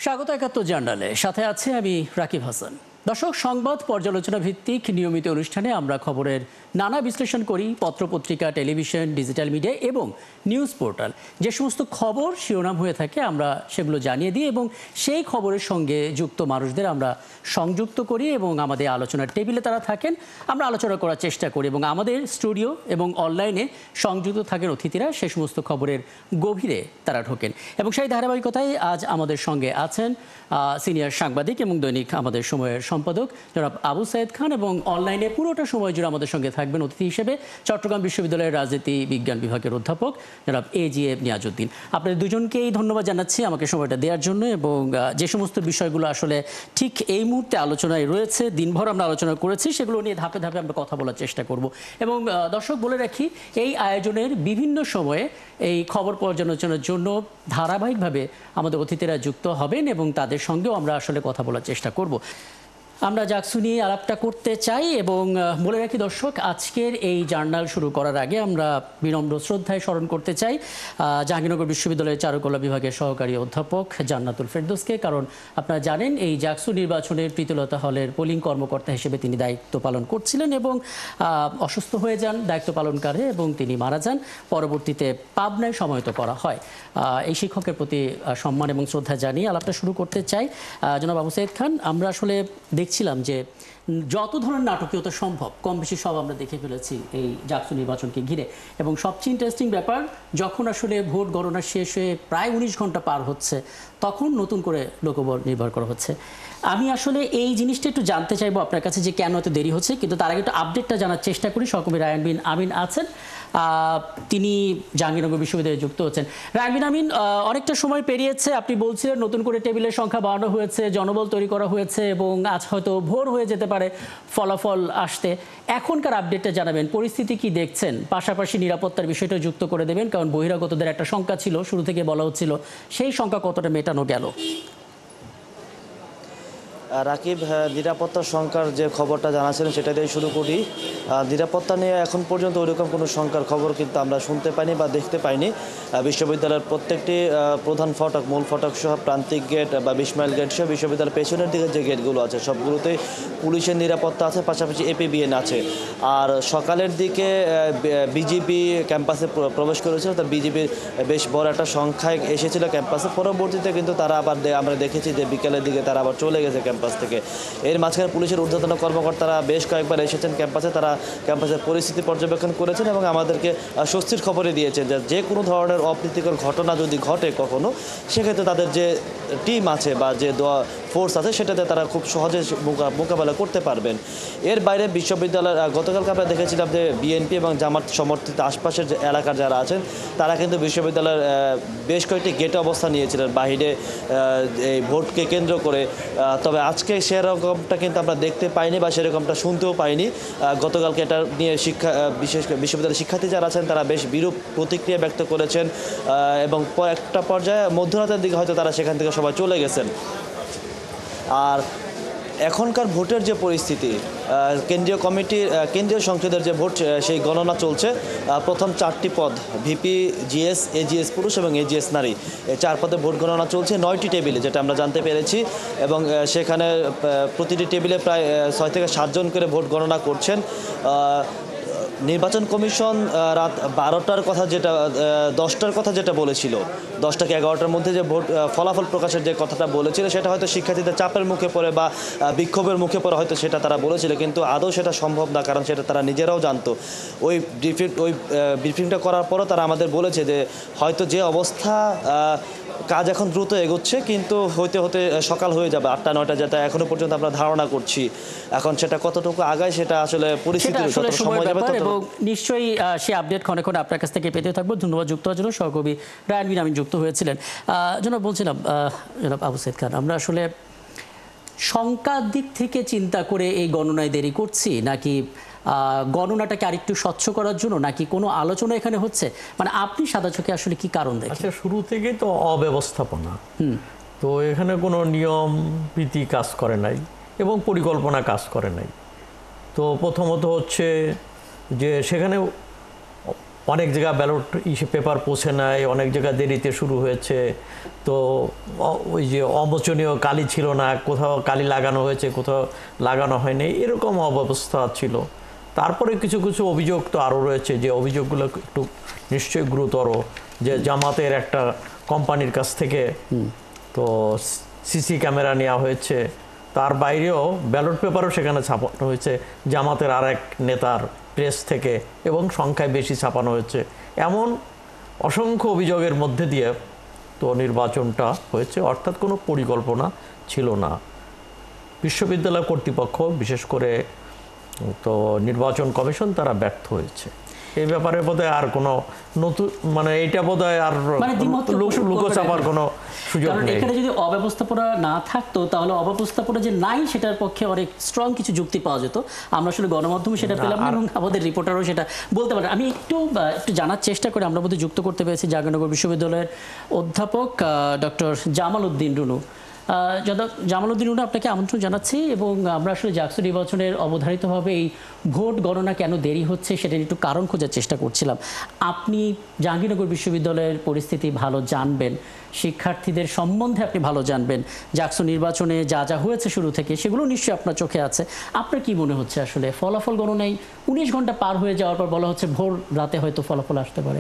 স্বাগত একাত্তর জার্নালে, সাথে আছে আমি রাকিব হাসান। দর্শক, সংবাদ পর্যালোচনা ভিত্তিক নিয়মিত অনুষ্ঠানে আমরা খবরের নানা বিশ্লেষণ করি। পত্রপত্রিকা, টেলিভিশন, ডিজিটাল মিডিয়া এবং নিউজ পোর্টাল যে সমস্ত খবর শিরোনাম হয়ে থাকে আমরা সেগুলো জানিয়ে দিই এবং সেই খবরের সঙ্গে যুক্ত মানুষদের আমরা সংযুক্ত করি এবং আমাদের আলোচনার টেবিলে তারা থাকেন, আমরা আলোচনা করার চেষ্টা করি এবং আমাদের স্টুডিও এবং অনলাইনে সংযুক্ত থাকেন অতিথিরা, সে সমস্ত খবরের গভীরে তারা ঢোকেন। এবং সেই ধারাবাহিকতায় আজ আমাদের সঙ্গে আছেন সিনিয়র সাংবাদিক এবং দৈনিক আমাদের সময়ের সম্পাদক জনাব আবু সাইদ খান, এবং অনলাইনে পুরোটা সময় জুড়ে আমাদের সঙ্গে থাকবেন অতিথি হিসেবে চট্টগ্রাম বিশ্ববিদ্যালয়ের রাজনীতি বিজ্ঞান বিভাগের অধ্যাপক জনাব এজিএ নিয়াজউদ্দিন। আপনাদের দুজনকেই ধন্যবাদ জানাচ্ছি আমাকে সময়টা দেওয়ার জন্য, এবং যে সমস্ত বিষয়গুলো আসলে ঠিক এই মুহূর্তে আলোচনায় রয়েছে, দিনভর আমরা আলোচনা করেছি, সেগুলো নিয়ে ধাপে ধাপে আমরা কথা বলার চেষ্টা করব। এবং দর্শক বলে রাখি, এই আয়োজনের বিভিন্ন সময়ে এই খবর পর্যালোচনার জন্য ধারাবাহিকভাবে আমাদের অতিথিরা যুক্ত হবেন এবং তাদের সঙ্গেও আমরা আসলে কথা বলার চেষ্টা করব। আমরা জাকসু নিয়ে আলাপটা করতে চাই এবং বলে রাখি দর্শক, আজকের এই জার্নাল শুরু করার আগে আমরা বিনম্র শ্রদ্ধায় স্মরণ করতে চাই জাহাঙ্গীরনগর বিশ্ববিদ্যালয়ের চারুকলা বিভাগের সহকারী অধ্যাপক জান্নাতুল ফেরদৌসকে। কারণ আপনারা জানেন, এই জাকসু নির্বাচনের প্রীতিলতা হলের পোলিং কর্মকর্তা হিসেবে তিনি দায়িত্ব পালন করছিলেন এবং অসুস্থ হয়ে যান দায়িত্ব পালনকালে এবং তিনি মারা যান। পরবর্তীতে পাবনায় সমাহিত করা হয়। এই শিক্ষকের প্রতি সম্মান এবং শ্রদ্ধা জানিয়ে আলাপটা শুরু করতে চাই। জনাব আবু সাইদ খান, আমরা আসলে দেখছিলাম যে যত ধরনের নাটকীয়তা সম্ভব কম বেশি সব আমরা দেখে ফেলেছি এই জাকসু নির্বাচনকে ঘিরে, এবং সবচেয়ে ইন্টারেস্টিং ব্যাপার, যখন আসলে ভোট গণনা শেষ হয়ে প্রায় 19 ঘন্টা পার হচ্ছে তখন নতুন করে লোকবল নির্ভর করা হচ্ছে। আমি আসলে এই জিনিসটা একটু জানতে চাইবো আপনার কাছে যে কেন এত দেরি হচ্ছে, কিন্তু তার আগে একটু আপডেটটা জানার চেষ্টা করি। সহকর্মী রায়ান বিন আমিন আছেন, তিনি জাহাঙ্গীরনগর বিশ্ববিদ্যালয়ে যুক্ত হচ্ছেন। রায়ান বিন আমিন, অনেকটা সময় পেরিয়েছে, আপনি বলছিলেন নতুন করে টেবিলের সংখ্যা বাড়ানো হয়েছে, জনবল তৈরি করা হয়েছে এবং আজ হয়তো ভোর হয়ে যেতে পারে ফলাফল আসতে। এখনকার আপডেটটা জানাবেন, পরিস্থিতি কি দেখছেন? পাশাপাশি নিরাপত্তার বিষয়টা যুক্ত করে দেবেন, কারণ বহিরাগতদের একটা সংখ্যা ছিল, শুরু থেকে বলা হচ্ছিল, সেই সংখ্যা কতটা মেটানো গেল? রাকিব, নিরাপত্তার সংখ্যার যে খবরটা জানাচ্ছিলেন সেটা দিয়ে শুরু করি। নিরাপত্তা নিয়ে এখন পর্যন্ত ওইরকম কোনো সংখ্যার খবর কিন্তু আমরা শুনতে পাইনি বা দেখতে পাইনি। বিশ্ববিদ্যালয়ের প্রত্যেকটি প্রধান ফটক, মূল ফটক সহ প্রান্তিক গেট বা 20 মাইল গেট সহ বিশ্ববিদ্যালয়ের পেছনের দিকে যে গেটগুলো আছে সবগুলোতেই পুলিশের নিরাপত্তা আছে, পাশাপাশি এপিবিএন আছে। আর সকালের দিকে বিজিবি ক্যাম্পাসে প্রবেশ করেছিল, তা বিজিবির বেশ বড় একটা সংখ্যায় এসেছিল ক্যাম্পাসে। পরবর্তীতে কিন্তু তারা আবার আমরা দেখেছি যে বিকেলের দিকে তারা আবার চলে গেছে ক্যাম্পাস থেকে। এর মাঝখানে পুলিশের ঊর্ধ্বতন কর্মকর্তারা বেশ কয়েকবার এসেছেন ক্যাম্পাসে, তারা ক্যাম্পাসের পরিস্থিতি পর্যবেক্ষণ করেছেন এবং আমাদেরকে স্বস্তির খবরই দিয়েছেন যে কোনো ধরনের অপ্রীতিকর ঘটনা যদি ঘটে কখনো, সেক্ষেত্রে তাদের যে টিম আছে বা যে ফোর্স আছে সেটাতে তারা খুব সহজে মোকাবেলা করতে পারবেন। এর বাইরে বিশ্ববিদ্যালয়ের গতকালকে আমরা দেখেছিলাম যে বিএনপি এবং জামাত সমর্থিত আশপাশের যে এলাকার যারা আছেন তারা কিন্তু বিশ্ববিদ্যালয়ের বেশ কয়েকটি গেটে অবস্থান নিয়েছিলেন বাহিরে এই ভোটকে কেন্দ্র করে। তবে আজকে সেরকমটা কিন্তু আমরা দেখতে পাইনি বা সেরকমটা শুনতেও পাইনি। গতকালকে এটা নিয়ে বিশেষ করে বিশ্ববিদ্যালয়ের শিক্ষার্থী যারা আছেন তারা বেশ বিরূপ প্রতিক্রিয়া ব্যক্ত করেছেন এবং একটা পর্যায়ে মধ্যরাতের দিকে হয়তো তারা সেখান থেকে সবাই চলে গেছেন। আর এখনকার ভোটের যে পরিস্থিতি, কেন্দ্রীয় কমিটির কেন্দ্রীয় সংসদের যে ভোট সেই গণনা চলছে। প্রথম 4টি পদ, ভিপি, জিএস, এজিএস পুরুষ এবং এজিএস নারী, এই 4 পদে ভোট গণনা চলছে 9টি টেবিলে, যেটা আমরা জানতে পেরেছি। এবং সেখানে প্রতিটি টেবিলে প্রায় 6 থেকে 7 জন করে ভোট গণনা করছেন। নির্বাচন কমিশন রাত 12টার কথা যেটা 10টার কথা যেটা বলেছিল, 10টা কি 11টার মধ্যে যে ভোট ফলাফল প্রকাশের যে কথাটা বলেছিল, সেটা হয়তো শিক্ষার্থীদের চাপের মুখে পড়ে বা বিক্ষোভের মুখে পড়ে হয়তো সেটা তারা বলেছিল, কিন্তু আদৌ সেটা সম্ভব না, কারণ সেটা তারা নিজেরাও জানতো। ওই ব্রিফিংটা করার পরও তারা আমাদের বলেছে যে হয়তো যে অবস্থা, কাজ এখন দ্রুত এগোচ্ছে, কিন্তু হতে হতে সকাল হয়ে যাবে 8টা 9টা, যেটা এখনো পর্যন্ত আমরা ধারণা করছি। এখন সেটা কতটুকু আগায় সেটা আসলে পরিস্থিতির সময় যাবে। এবং নিশ্চয়ই সেই আপডেট ক্ষণে ক্ষণে আপনার কাছ থেকে পেতে থাকবো। ধন্যবাদ যুক্ত হওয়ার জন্য। সহকর্মী রায়ান বিন আমিন যুক্ত হয়েছিলেন। জনাব বলছিলাম, জনাব আবু সাইদ খান, আমরা আসলে সংখ্যার দিক থেকে চিন্তা করে এই গণনায় দেরি করছি, নাকি গণনাটাকে আরেকটু স্বচ্ছ করার জন্য, নাকি কোনো আলোচনা এখানে হচ্ছে? মানে আপনি সাদা চোখে আসলে কি কারণ দেখেন? আচ্ছা, শুরু থেকে তো অব্যবস্থাপনা, তো এখানে কোনো নিয়ম রীতি কাজ করে নাই এবং পরিকল্পনা কাজ করে নাই। তো প্রথমত হচ্ছে যে সেখানে অনেক জায়গায় ব্যালট পেপার পৌঁছে নেয়, অনেক জায়গায় দেরিতে শুরু হয়েছে। তো ওই যে অমোচনীয় কালি ছিল না, কোথাও কালি লাগানো হয়েছে, কোথাও লাগানো হয়নি, এরকম অব্যবস্থা ছিল। তারপরে কিছু কিছু অভিযোগ তো আরও রয়েছে, যে অভিযোগগুলো একটু নিশ্চয়ই গুরুতর, যে জামাতের একটা কোম্পানির কাছ থেকে তো সিসি ক্যামেরা নেওয়া হয়েছে, তার বাইরেও ব্যালট পেপারও সেখানে ছাপানো হয়েছে জামাতের আর এক নেতার প্রেস থেকে, এবং সংখ্যায় বেশি ছাপানো হয়েছে। এমন অসংখ্য অভিযোগের মধ্যে দিয়ে তো নির্বাচনটা হয়েছে, অর্থাৎ কোনো পরিকল্পনা ছিল না। বিশ্ববিদ্যালয় কর্তৃপক্ষ, বিশেষ করে তো নির্বাচন কমিশন, তারা ব্যর্থ হয়েছে। এই ব্যাপারে বোধহয় আর কোনো নতুন মানে এইটা বোধহয় আর লুকোচাপার কোনো সুযোগ নেই। এখানে যদি অব্যবস্থাপনা না থাকতো, তাহলে অব্যবস্থাপনা যে নাই সেটার পক্ষে অনেক স্ট্রং কিছু যুক্তি পাওয়া যেত। আমরা আসলে গণমাধ্যমে সেটা পেলাম না, এবং আমাদের রিপোর্টারও সেটা বলতে পারে। আমি একটু জানার চেষ্টা করি, আমরা বোধহয় যুক্ত করতে পেরেছি জাহাঙ্গীরনগর বিশ্ববিদ্যালয়ের অধ্যাপক ডক্টর জামাল উদ্দিন রুনু। জামাল উদ্দিন রুনু, আপনাকে আমন্ত্রণ জানাচ্ছি। এবং আমরা আসলে জাকসু নির্বাচনের অবধারিতভাবে এই ভোট গণনা কেন দেরি হচ্ছে সেটা একটু কারণ খোঁজার চেষ্টা করছিলাম। আপনি জাহাঙ্গীরনগর বিশ্ববিদ্যালয়ের পরিস্থিতি ভালো জানবেন, শিক্ষার্থীদের সম্বন্ধে আপনি ভালো জানবেন, জাকসু নির্বাচনে যা যা হয়েছে শুরু থেকে সেগুলো নিশ্চয়ই আপনার চোখে আছে। আপনার কি মনে হচ্ছে আসলে ফলাফল গণনায় 19 ঘন্টা পার হয়ে যাওয়ার পর বলা হচ্ছে ভোর রাতে হয়তো ফলাফল আসতে পারে,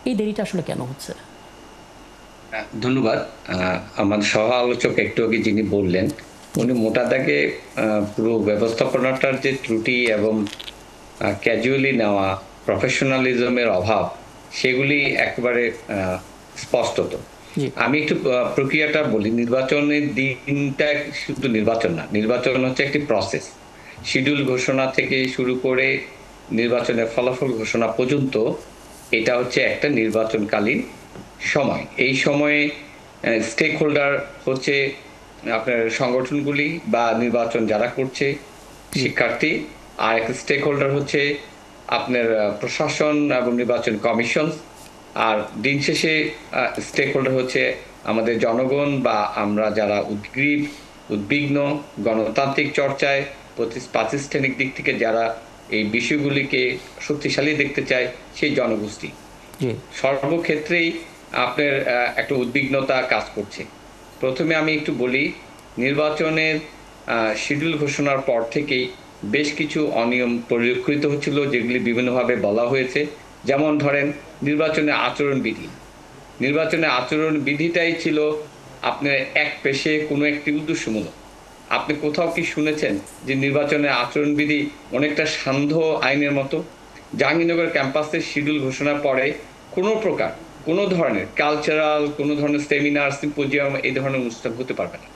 এই দেরিটা আসলে কেন হচ্ছে? ধন্যবাদ। আমাদের সহ আলোচক একটু আগে যিনি বললেন, উনি মোটা দাগে পুরো ব্যবস্থাপনাটার যে ত্রুটি এবং ক্যাজুয়ালি নেওয়া প্রফেশনালিজমের অভাব, সেগুলি একেবারে স্পষ্টত। আমি একটু প্রক্রিয়াটা বলি। নির্বাচনের দিনটা শুধু নির্বাচন না, নির্বাচন হচ্ছে একটি প্রসেস। শিডিউল ঘোষণা থেকে শুরু করে নির্বাচনের ফলাফল ঘোষণা পর্যন্ত এটা হচ্ছে একটা নির্বাচনকালীন সময়। এই সময়ে স্টেক হোল্ডার হচ্ছে আপনার সংগঠনগুলি বা নির্বাচন যারা করছে, শিক্ষার্থী। আর একটা স্টেক হোল্ডার হচ্ছে আপনার প্রশাসন এবং নির্বাচন কমিশন। আর দিন শেষে স্টেক হোল্ডার হচ্ছে আমাদের জনগণ বা আমরা যারা উদ্বিগ্ন গণতান্ত্রিক চর্চায় প্রাতিষ্ঠানিক দিক থেকে যারা এই বিষয়গুলিকে শক্তিশালী দেখতে চায়, সেই জনগোষ্ঠী। সর্বক্ষেত্রেই আপনার একটা উদ্বিগ্নতা কাজ করছে। প্রথমে আমি একটু বলি, নির্বাচনের শিডিউল ঘোষণার পর থেকেই বেশ কিছু অনিয়ম পরিলক্ষিত হচ্ছিল, যেগুলি বিভিন্নভাবে বলা হয়েছে। যেমন ধরেন নির্বাচনের আচরণবিধি। নির্বাচনের আচরণবিধিটাই ছিল আপনার এক পেশে কোনো একটি উদ্দেশ্যমূলক। আপনি কোথাও কি শুনেছেন যে নির্বাচনের আচরণবিধি অনেকটা সান্ধ্য আইনের মতো? জাহাঙ্গীরনগর ক্যাম্পাসের শিডিউল ঘোষণার পরে কোনো ধরনের কালচারাল, কোনো ধরনের সেমিনার, সিম্পোজিয়াম, এই ধরনের অনুষ্ঠান হতে পারবে না।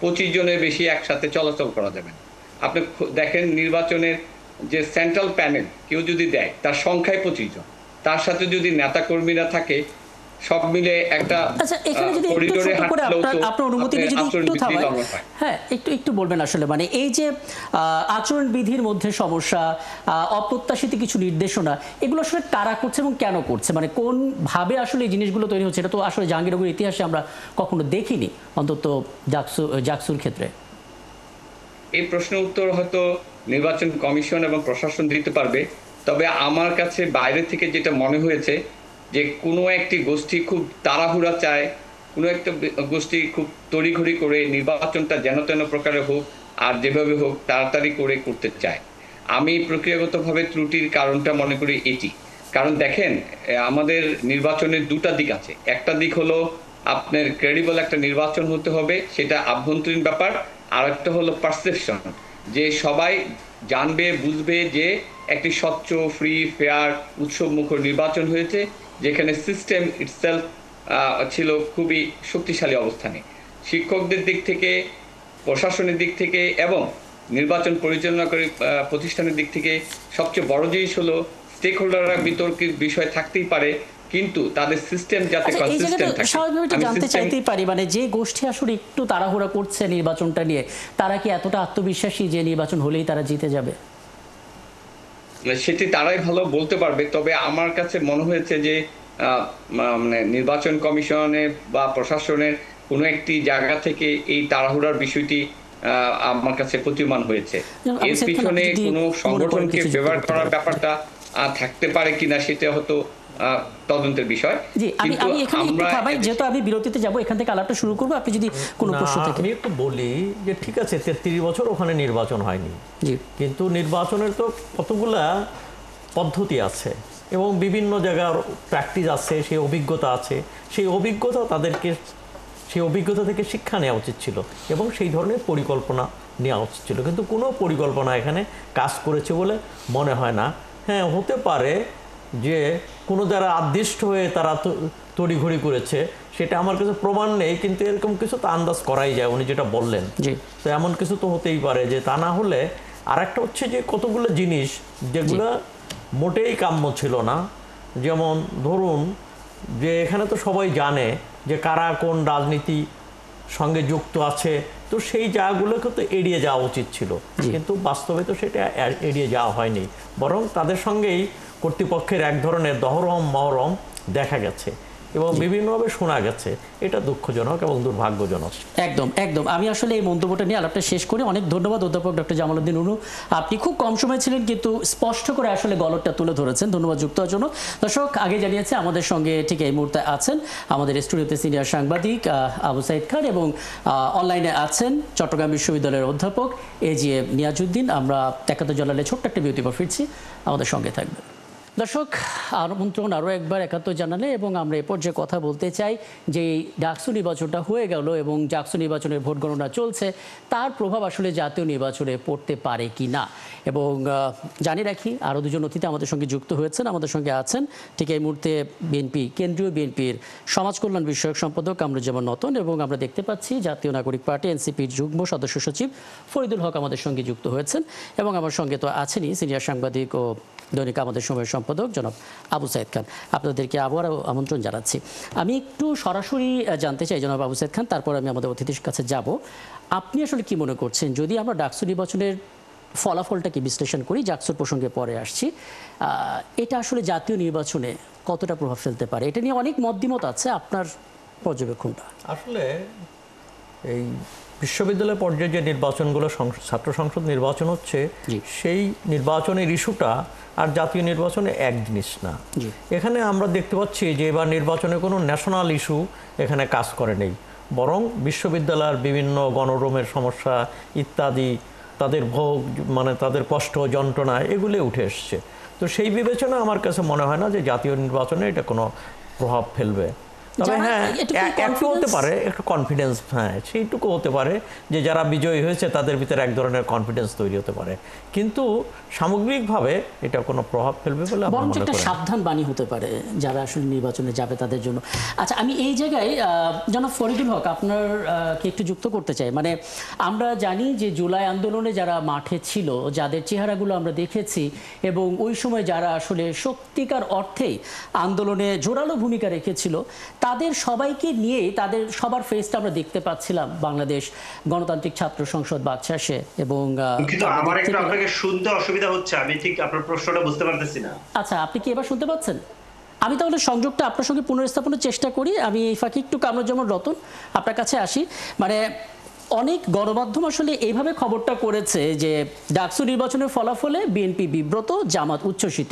25 জনের বেশি একসাথে চলাচল করা যাবে না। আপনি দেখেন নির্বাচনের যে সেন্ট্রাল প্যানেল কেউ যদি দেয়, তার সংখ্যায় 25 জন, তার সাথে যদি নেতা কর্মীরা থাকে, সব মিলে একটা করিডোরে হাঁটলেও তো আপনার অনুমতি নিয়ে যদি একটু থামাই, হ্যাঁ একটু বলবেন আসলে মানে এই যে আচরণ বিধির মধ্যে সমস্যা, অপ্রত্যাশিত কিছু নির্দেশনা, এগুলো আসলে কারা করছে এবং কেন করছে, মানে কোন ভাবে আসলে এই জিনিসগুলো তৈরি হচ্ছে? এটা তো আসলে জাহাঙ্গীরনগরের ইতিহাসে আমরা কখনো দেখিনি, অন্তত জাকসুর ক্ষেত্রে। এই প্রশ্নের উত্তর হয়তো নির্বাচন কমিশন এবং প্রশাসন দিতে পারবে। তবে আমার কাছে বাইরে থেকে যেটা মনে হয়েছে, যে কোনো একটি গোষ্ঠী খুব তাড়াহুড়া চায়, কোনো একটা গোষ্ঠী খুব তড়িঘড়ি করে নির্বাচনটা যেন তেন প্রকারে হোক আর যেভাবে হোক তাড়াতাড়ি করে করতে চায়। আমি প্রক্রিয়াগতভাবে ত্রুটির কারণটা মনে করি এটি। কারণ দেখেন, আমাদের নির্বাচনের দুটা দিক আছে। একটা দিক হলো আপনার ক্রেডিবল একটা নির্বাচন হতে হবে, সেটা আভ্যন্তরীণ ব্যাপার। আর একটা হলো পারসেপশন, যে সবাই জানবে বুঝবে যে একটি স্বচ্ছ, ফ্রি, ফেয়ার, উৎসবমুখর নির্বাচন হয়েছে, যেখানে সিস্টেম ইটসেলফ ছিল খুবই শক্তিশালী অবস্থানে। শিক্ষকদের দিক থেকে, প্রশাসনের দিক থেকে এবং নির্বাচন পরিচালনাকারী প্রতিষ্ঠানের দিক থেকে সবচেয়ে বড় জিনিস হলো স্টেক হোল্ডাররা বিতর্কের বিষয় থাকতেই পারে, কিন্তু তাদের সিস্টেম যাতে কনসিস্টেন্ট থাকে। স্বাভাবিকভাবে জানতে চাইতেই পারি, মানে যে গোষ্ঠী আসলে একটু তাড়াহুড়া করছে নির্বাচনটা নিয়ে, তারা কি এতটা আত্মবিশ্বাসী যে নির্বাচন হলেই তারা জিতে যাবে? সেটি তারাই ভালো বলতে পারবে। তবে আমার কাছে মনে হয়েছে যে মানে নির্বাচন কমিশনে বা প্রশাসনের কোনো একটি জায়গা থেকে এই তাড়াহুড়ার বিষয়টি আমার কাছে প্রতীয়মান হয়েছে। এর পিছনে কোনো সংগঠনকে ফেভার করার ব্যাপারটা থাকতে পারে কিনা সেটা হয়তো তদন্তের বিষয়। জি, আমি কিন্তু এখানে একটু আমরা থামাই, যেহেতু আমি বিরতিতে যাব, এখান থেকে আলাপটা শুরু করবো, আপনি যদি কোনো না, প্রশ্ন থেকে। আমি একটু বলি যে ঠিক আছে 33 বছর ওখানে নির্বাচন হয়নি, জি কিন্তু নির্বাচনের তো কতগুলা পদ্ধতি আছে এবং বিভিন্ন জায়গার প্র্যাকটিস আছে, সেই অভিজ্ঞতা আছে, সেই অভিজ্ঞতা থেকে শিক্ষা নেওয়া উচিত ছিল এবং সেই ধরনের পরিকল্পনা নেওয়া উচিত ছিল, কিন্তু কোনো পরিকল্পনা এখানে কাজ করেছে বলে মনে হয় না। হ্যাঁ, হতে পারে যে কোনো যারা আদিষ্ট হয়ে তারা তড়িঘড়ি করেছে, সেটা আমার কাছে প্রমাণ নেই, কিন্তু এরকম কিছু তো আন্দাজ করাই যায়, উনি যেটা বললেন। জি তো এমন কিছু তো হতেই পারে, যে তা না হলে আর একটা হচ্ছে যে কতগুলো জিনিস যেগুলো মোটেই কাম্য ছিল না। যেমন ধরুন যে এখানে তো সবাই জানে যে কারা কোন রাজনীতি সঙ্গে যুক্ত আছে, তো সেই জায়গাগুলোকে তো এড়িয়ে যাওয়া উচিত ছিল, কিন্তু বাস্তবে তো সেটা এড়িয়ে যাওয়া হয়নি, বরং তাদের সঙ্গেই কর্তৃপক্ষের এক ধরনের দহরম মহরম দেখা গেছে এবং বিভিন্নভাবে শোনা গেছে। এটা দুঃখজনক এবং দুর্ভাগ্যজনক। একদম একদম। আমি আসলে এই মন্তব্যটা নিয়ে আলাপটা শেষ করি। অনেক ধন্যবাদ অধ্যাপক ডক্টর জামালউদ্দিন উনু, আপনি খুব কম সময় ছিলেন কিন্তু স্পষ্ট করে আসলে গলতটা তুলে ধরেছেন। ধন্যবাদ যুক্ত হওয়ার জন্য। দর্শক, আগে জানিয়েছে আমাদের সঙ্গে ঠিক এই মুহূর্তে আছেন আমাদের স্টুডিওতে সিনিয়র সাংবাদিক আবু সাইদ খান এবং অনলাইনে আছেন চট্টগ্রাম বিশ্ববিদ্যালয়ের অধ্যাপক এজিএম নিয়াজউদ্দিন। আমরা ৭১ জানালে ছোট্ট একটা বিরতি পর ফিরছি, আমাদের সঙ্গে থাকবেন। দর্শক, আমন্ত্রণ আরও একবার ৭১ জানালে, এবং আমরা এ পর্যায়ে কথা বলতে চাই যে ডাকসু নির্বাচনটা হয়ে গেল এবং ডাকসু নির্বাচনের ভোট গণনা চলছে, তার প্রভাব আসলে জাতীয় নির্বাচনে পড়তে পারে কি না। এবং জানিয়ে রাখি আরও দুজন অতিথি আমাদের সঙ্গে যুক্ত হয়েছেন, আমাদের সঙ্গে আছেন ঠিক এই মুহূর্তে কেন্দ্রীয় বিএনপির সমাজ কল্যাণ বিষয়ক সম্পাদক কামরুজ্জামান নতন, এবং আমরা দেখতে পাচ্ছি জাতীয় নাগরিক পার্টি এনসিপির যুগ্ম সদস্য সচিব ফরিদুল হক আমাদের সঙ্গে যুক্ত হয়েছেন, এবং আমার সঙ্গে তো আছেনই সিনিয়র সাংবাদিক ও দৈনিক আমাদের সময়ের সম্পাদক জনাব আবু সাইদ খান। আপনাদেরকে আবারও আমন্ত্রণ জানাচ্ছি। আমি একটু সরাসরি জানতে চাই জনাব আবু সাইদ খান, তারপর আমি আমাদের অতিথির কাছে যাব। আপনি আসলে কি মনে করছেন, যদি আমরা ডাকসু নির্বাচনের ফলাফলটাকে বিশ্লেষণ করি, ডাকসুর প্রসঙ্গে পরে আসছি, এটা আসলে জাতীয় নির্বাচনে কতটা প্রভাব ফেলতে পারে? এটা নিয়ে অনেক মতবিমত আছে, আপনার পর্যবেক্ষণটা। আসলে এই বিশ্ববিদ্যালয় পর্যায়ে যে নির্বাচনগুলো ছাত্র সংসদ নির্বাচন হচ্ছে, সেই নির্বাচনের ইস্যুটা আর জাতীয় নির্বাচনে এক জিনিস না। এখানে আমরা দেখতে পাচ্ছি যে এবার নির্বাচনে কোনো ন্যাশনাল ইস্যু এখানে কাজ করে নেই, বরং বিশ্ববিদ্যালয়ের বিভিন্ন গণরোমের সমস্যা ইত্যাদি, তাদের ভোগ মানে তাদের কষ্ট যন্ত্রণা এগুলো উঠে এসছে। তো সেই বিবেচনা আমার কাছে মনে হয় না যে জাতীয় নির্বাচনে এটা কোনো প্রভাব ফেলবে। তবে হ্যাঁ, একটু হতে পারে, একটু কনফিডেন্স, হ্যাঁ সেইটুকু হতে পারে যে যারা বিজয়ী হয়েছে তাদের ভিতরে এক ধরনের কনফিডেন্স তৈরি হতে পারে, কিন্তু সামগ্রিকভাবে এটা কোনো প্রভাব ফেলবে বলে আমার মনে হয় না। সাবধান বাণী হতে পারে যারা আসলে নির্বাচনে যাবে তাদের জন্য। আচ্ছা, আমি এই জায়গায় জনাব ফরিদুল হক আপনারকে একটু যুক্ত করতে চাই। মানে আমরা জানি যে জুলাই আন্দোলনে যারা মাঠে ছিল, যাদের চেহারাগুলো আমরা দেখেছি, এবং ওই সময় যারা আসলে সত্যিকার অর্থেই আন্দোলনে জোরালো ভূমিকা রেখেছিল, তাদের সবাইকে নিয়ে তাদের সবার ফেসটা আমরা দেখতে পাচ্ছিলাম বাংলাদেশ গণতান্ত্রিক ছাত্র সংসদ বাকশাসে। এবং কিন্তু আমার একটু আপনাকে শুনতে অসুবিধা হচ্ছে, আমি ঠিক আপনার প্রশ্নটা বুঝতে পারতেছি না। আচ্ছা, আপনি কি এবার শুনতে পাচ্ছেন? আমি তাহলে সংযোগটা আপনার সঙ্গে পুনর্স্থাপনের চেষ্টা করি। আমি এই ফাঁকে একটু কামরুজ্জামান রতন আপনার কাছে আসি। মানে অনেক গণমাধ্যম আসলে এইভাবে খবরটা করেছে যে ডাকসু নির্বাচনের ফলাফলে বিএনপি বিব্রত, জামাত উচ্ছ্বসিত,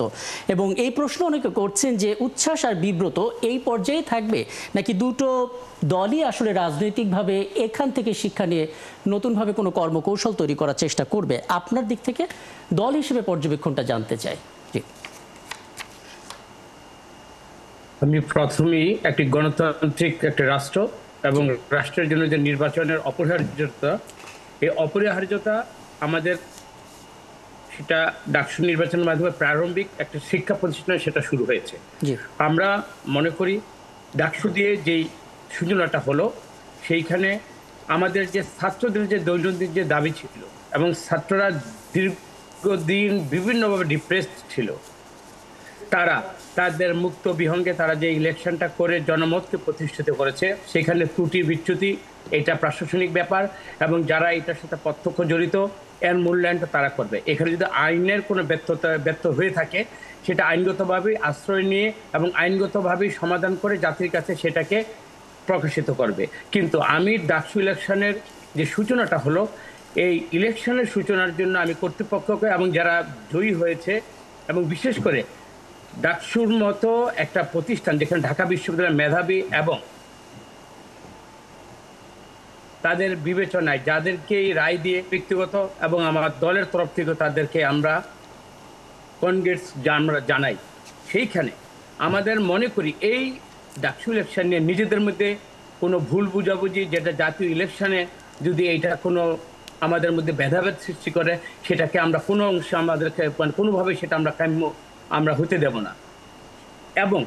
এবং এই প্রশ্ন অনেকে করছেন যে উচ্ছ্বাস আর বিব্রত এই পর্যায়ে থাকবে, নাকি দুটো দলই আসলে রাজনৈতিকভাবে এখান থেকে শিক্ষা নিয়ে নতুনভাবে কোনো কর্মকৌশল তৈরি করার চেষ্টা করবে? আপনার দিক থেকে দল হিসেবে পর্যবেক্ষণটা জানতে চাই। জি, আমি প্রথমেই একটি গণতান্ত্রিক একটি রাষ্ট্র এবং রাষ্ট্রের জন্য যে নির্বাচনের অপরিহার্যতা, এই অপরিহার্যতা আমাদের সেটা ডাকসু নির্বাচনের মাধ্যমে প্রারম্ভিক একটা শিক্ষা প্রতিষ্ঠানে সেটা শুরু হয়েছে। আমরা মনে করি ডাকসু দিয়ে যেই সূচনাটা হলো, সেইখানে আমাদের যে ছাত্রদের যে দৈনন্দিন যে দাবি ছিল এবং ছাত্ররা দীর্ঘদিন বিভিন্নভাবে ডিপ্রেসড ছিল, তাদের মুক্ত বিহঙ্গে তারা যে ইলেকশনটা করে জনমতকে প্রতিষ্ঠিত করেছে, সেখানে ত্রুটি বিচ্যুতি এটা প্রশাসনিক ব্যাপার, এবং যারা এটার সাথে প্রত্যক্ষ জড়িত এর মূল্যায়নটা তারা করবে। এখানে যদি আইনের কোনো ব্যর্থ হয়ে থাকে, সেটা আইনগতভাবেই আশ্রয় নিয়ে এবং আইনগতভাবেই সমাধান করে জাতির কাছে সেটাকে প্রকাশিত করবে। কিন্তু আমি ডাকসু ইলেকশনের যে সূচনাটা হলো, এই ইলেকশনের সূচনার জন্য আমি কর্তৃপক্ষকে এবং যারা জয়ী হয়েছে এবং বিশেষ করে ডাকসুর মতো একটা প্রতিষ্ঠান যেখানে ঢাকা বিশ্ববিদ্যালয়ের মেধাবী এবং তাদের বিবেচনায় যাদেরকে এই রায় দিয়ে ব্যক্তিগত এবং আমার দলের তরফ থেকে তাদেরকে আমরা কনগ্রেস আমরা জানাই, সেইখানে আমাদের মনে করি এই ডাকসু ইলেকশন নিয়ে নিজেদের মধ্যে কোনো ভুল বুঝাবুঝি, যেটা জাতীয় ইলেকশনে যদি এইটা কোনো আমাদের মধ্যে ভেদাভেদ সৃষ্টি করে, সেটাকে আমরা কোনো অংশে আমাদেরকে কোনোভাবে সেটা আমরা কাম্য আমরা হতে দেব না। এবং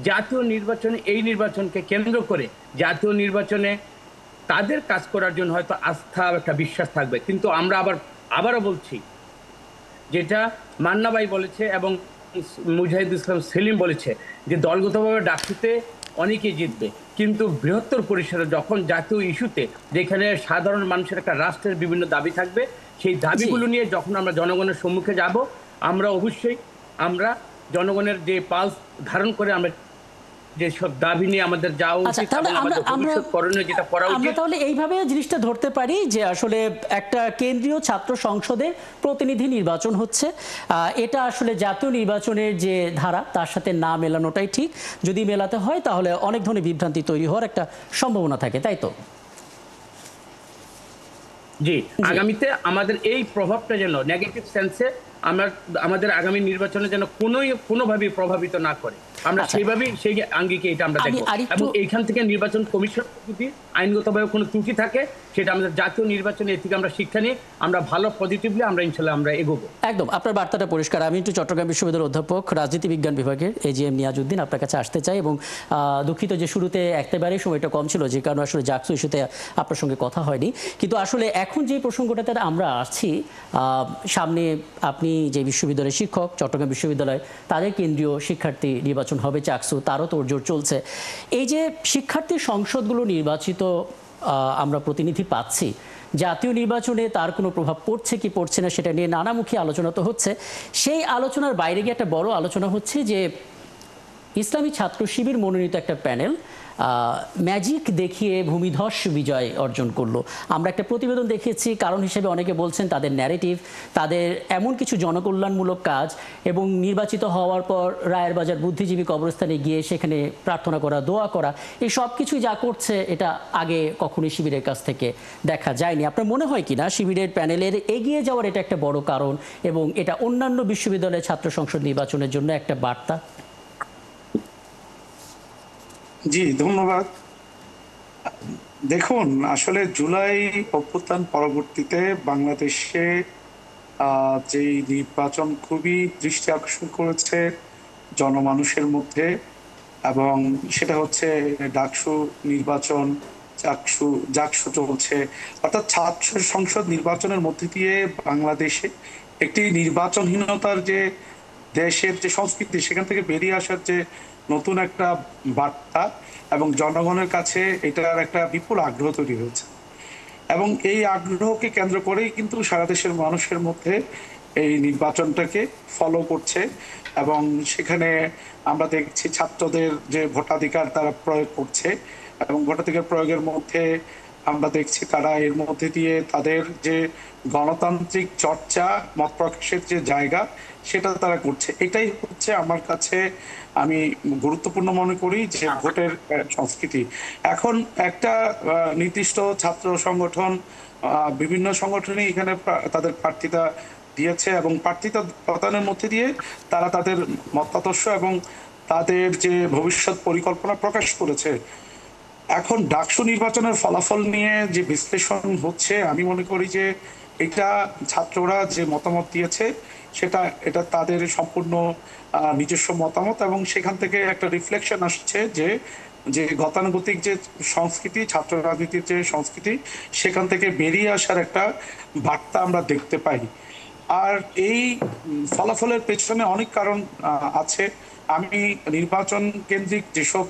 জাতীয় নির্বাচনে এই নির্বাচনকে কেন্দ্র করে জাতীয় নির্বাচনে তাদের কাজ করার জন্য হয়তো আস্থা একটা বিশ্বাস থাকবে, কিন্তু আমরা আবারও বলছি, যেটা মান্না ভাই বলেছে এবং মুজাহিদ ইসলাম সেলিম বলেছে যে দলগতভাবে ডাকসুতে অনেকেই জিতবে, কিন্তু বৃহত্তর পরিসরে যখন জাতীয় ইস্যুতে যেখানে সাধারণ মানুষের একটা রাষ্ট্রের বিভিন্ন দাবি থাকবে, সেই দাবিগুলো নিয়ে যখন আমরা জনগণের সম্মুখে যাব, আমরা অবশ্যই আমরা জনগণের যে পালস ধারণ করে আমরা যেসব দাবি নিয়ে আমাদের যাওয়া উচিত, ভবিষ্যৎ করণীয় যেটা করা উচিত। আমরা তাহলে এইভাবে জিনিসটা ধরতে পারি যে আসলে একটা কেন্দ্রীয় ছাত্র সংসদের প্রতিনিধি নির্বাচন হচ্ছে, এটা আসলে জাতীয় নির্বাচনের যে ধারা তার সাথে না মেলানোটাই ঠিক। যদি মেলাতে হয় তাহলে অনেক ধরনের বিভ্রান্তি তৈরি হওয়ার একটা সম্ভাবনা থাকে, তাই তো? জি, আগামীতে আমাদের এই প্রভাবটা যেন নেগেটিভ সেন্সে আমাদের আগামী নির্বাচনে যেন কোনোভাবেই প্রভাবিত না করে, আমরা সেইভাবেই সেই আঙ্গিকে এটা আমরা দেখব। এবং এইখান থেকে নির্বাচন কমিশন যদি আইনগতভাবে কোনো ত্রুটি থাকে, সেটা আমাদের জাতীয় নির্বাচনে এর থেকে আমরা শিক্ষা নিয়ে আমরা ভালো পজিটিভলি আমরা ইনশাল্লাহ আমরা এগোবো। একদম, আপনার বার্তাটা পরিষ্কার। আমি একটু চট্টগ্রাম বিশ্ববিদ্যালয়ের অধ্যাপক রাজনীতি বিজ্ঞান বিভাগের AGM নিয়াজউদ্দিন আপনার কাছে আসতে চাই, এবং দুঃখিত যে শুরুতে একেবারেই সময়টা কম ছিল, যে কারণে আসলে জাকসু ইস্যুতে আপনার সঙ্গে কথা হয়নি। কিন্তু আসলে এখন যে প্রসঙ্গটাতে আমরা আসছি, সামনে আপনি যে বিশ্ববিদ্যালয়ের শিক্ষক, চট্টগ্রাম বিশ্ববিদ্যালয় তাদের কেন্দ্রীয় শিক্ষার্থী নির্বাচন হবে চাকসু, তারও তোড়জোড় চলছে। এই যে শিক্ষার্থী সংসদগুলো নির্বাচিত আমরা প্রতিনিধি পাচ্ছি, জাতীয় নির্বাচনে তার কোনো প্রভাব পড়ছে কি পড়ছে না সেটা নিয়ে নানামুখী আলোচনা তো হচ্ছে। সেই আলোচনার বাইরে গিয়ে একটা বড় আলোচনা হচ্ছে যে ইসলামী ছাত্র শিবির মনোনীত একটা প্যানেল ম্যাজিক দেখিয়ে ভূমিধস বিজয় অর্জন করলো। আমরা একটা প্রতিবেদন দেখেছি, কারণ হিসেবে অনেকে বলছেন তাদের ন্যারেটিভ, তাদের এমন কিছু জনকল্যাণমূলক কাজ, এবং নির্বাচিত হওয়ার পর রায়ের বাজার বুদ্ধিজীবী কবরস্থানে গিয়ে সেখানে প্রার্থনা করা, দোয়া করা, এই সব কিছুই যা করছে এটা আগে কখনোই শিবিরের কাছ থেকে দেখা যায়নি। আপনার মনে হয় কিনা শিবিরের প্যানেলের এগিয়ে যাওয়ার এটা একটা বড় কারণ, এবং এটা অন্যান্য বিশ্ববিদ্যালয়ের ছাত্র সংসদ নির্বাচনের জন্য একটা বার্তা? জি, ধন্যবাদ। দেখুন, আসলে জুলাই অভ্যুত্থান পরবর্তীতে বাংলাদেশে যে নির্বাচন খুবই দৃষ্টি আকর্ষণ করেছে জনমানুষের মধ্যে, এবং সেটা হচ্ছে ডাকসু নির্বাচন, জাকসু চলছে, অর্থাৎ ছাত্র সংসদ নির্বাচনের মধ্যে দিয়ে বাংলাদেশে একটি নির্বাচনহীনতার যে দেশের যে সংস্কৃতি, সেখান থেকে বেরিয়ে আসার যে নতুন একটা বার্তা, এবং জনগণের কাছে এটার একটা বিপুল আগ্রহ তৈরি হয়েছে। এবং এই আগ্রহকে কেন্দ্র করেই কিন্তু সারা দেশের মানুষের মধ্যে এই নির্বাচনটাকে ফলো করছে, এবং সেখানে আমরা দেখছি ছাত্রদের যে ভোটাধিকার তারা প্রয়োগ করছে, এবং ভোটাধিকার প্রয়োগের মধ্যে আমরা দেখছি তারা এর মধ্যে দিয়ে তাদের যে গণতান্ত্রিক চর্চা, মত প্রকাশের যে জায়গা, সেটা তারা করছে। এটাই হচ্ছে আমার কাছে আমি গুরুত্বপূর্ণ মনে করি যে ভোটের সংস্কৃতি। এখন একটা নির্দিষ্ট ছাত্র সংগঠন, বিভিন্ন সংগঠনই এখানে তাদের প্রার্থিতা দিয়েছে, এবং প্রার্থিতা প্রদানের মধ্যে দিয়ে তারা তাদের মতাদর্শ এবং তাদের যে ভবিষ্যৎ পরিকল্পনা প্রকাশ করেছে। এখন ডাকসু নির্বাচনের ফলাফল নিয়ে যে বিশ্লেষণ হচ্ছে, আমি মনে করি যে এটা ছাত্ররা যে মতামত দিয়েছে এটা তাদের সম্পূর্ণ নিজস্ব মতামত, এবং সেখান থেকে একটা রিফ্লেকশন আসছে যে গতানুগতিক যে সংস্কৃতি, ছাত্র রাজনীতির যে সংস্কৃতি, সেখান থেকে বেরিয়ে আসার একটা বার্তা আমরা দেখতে পাই। আর এই ফলাফলের পেছনে অনেক কারণ আছে। আমি নির্বাচন কেন্দ্রিক যেসব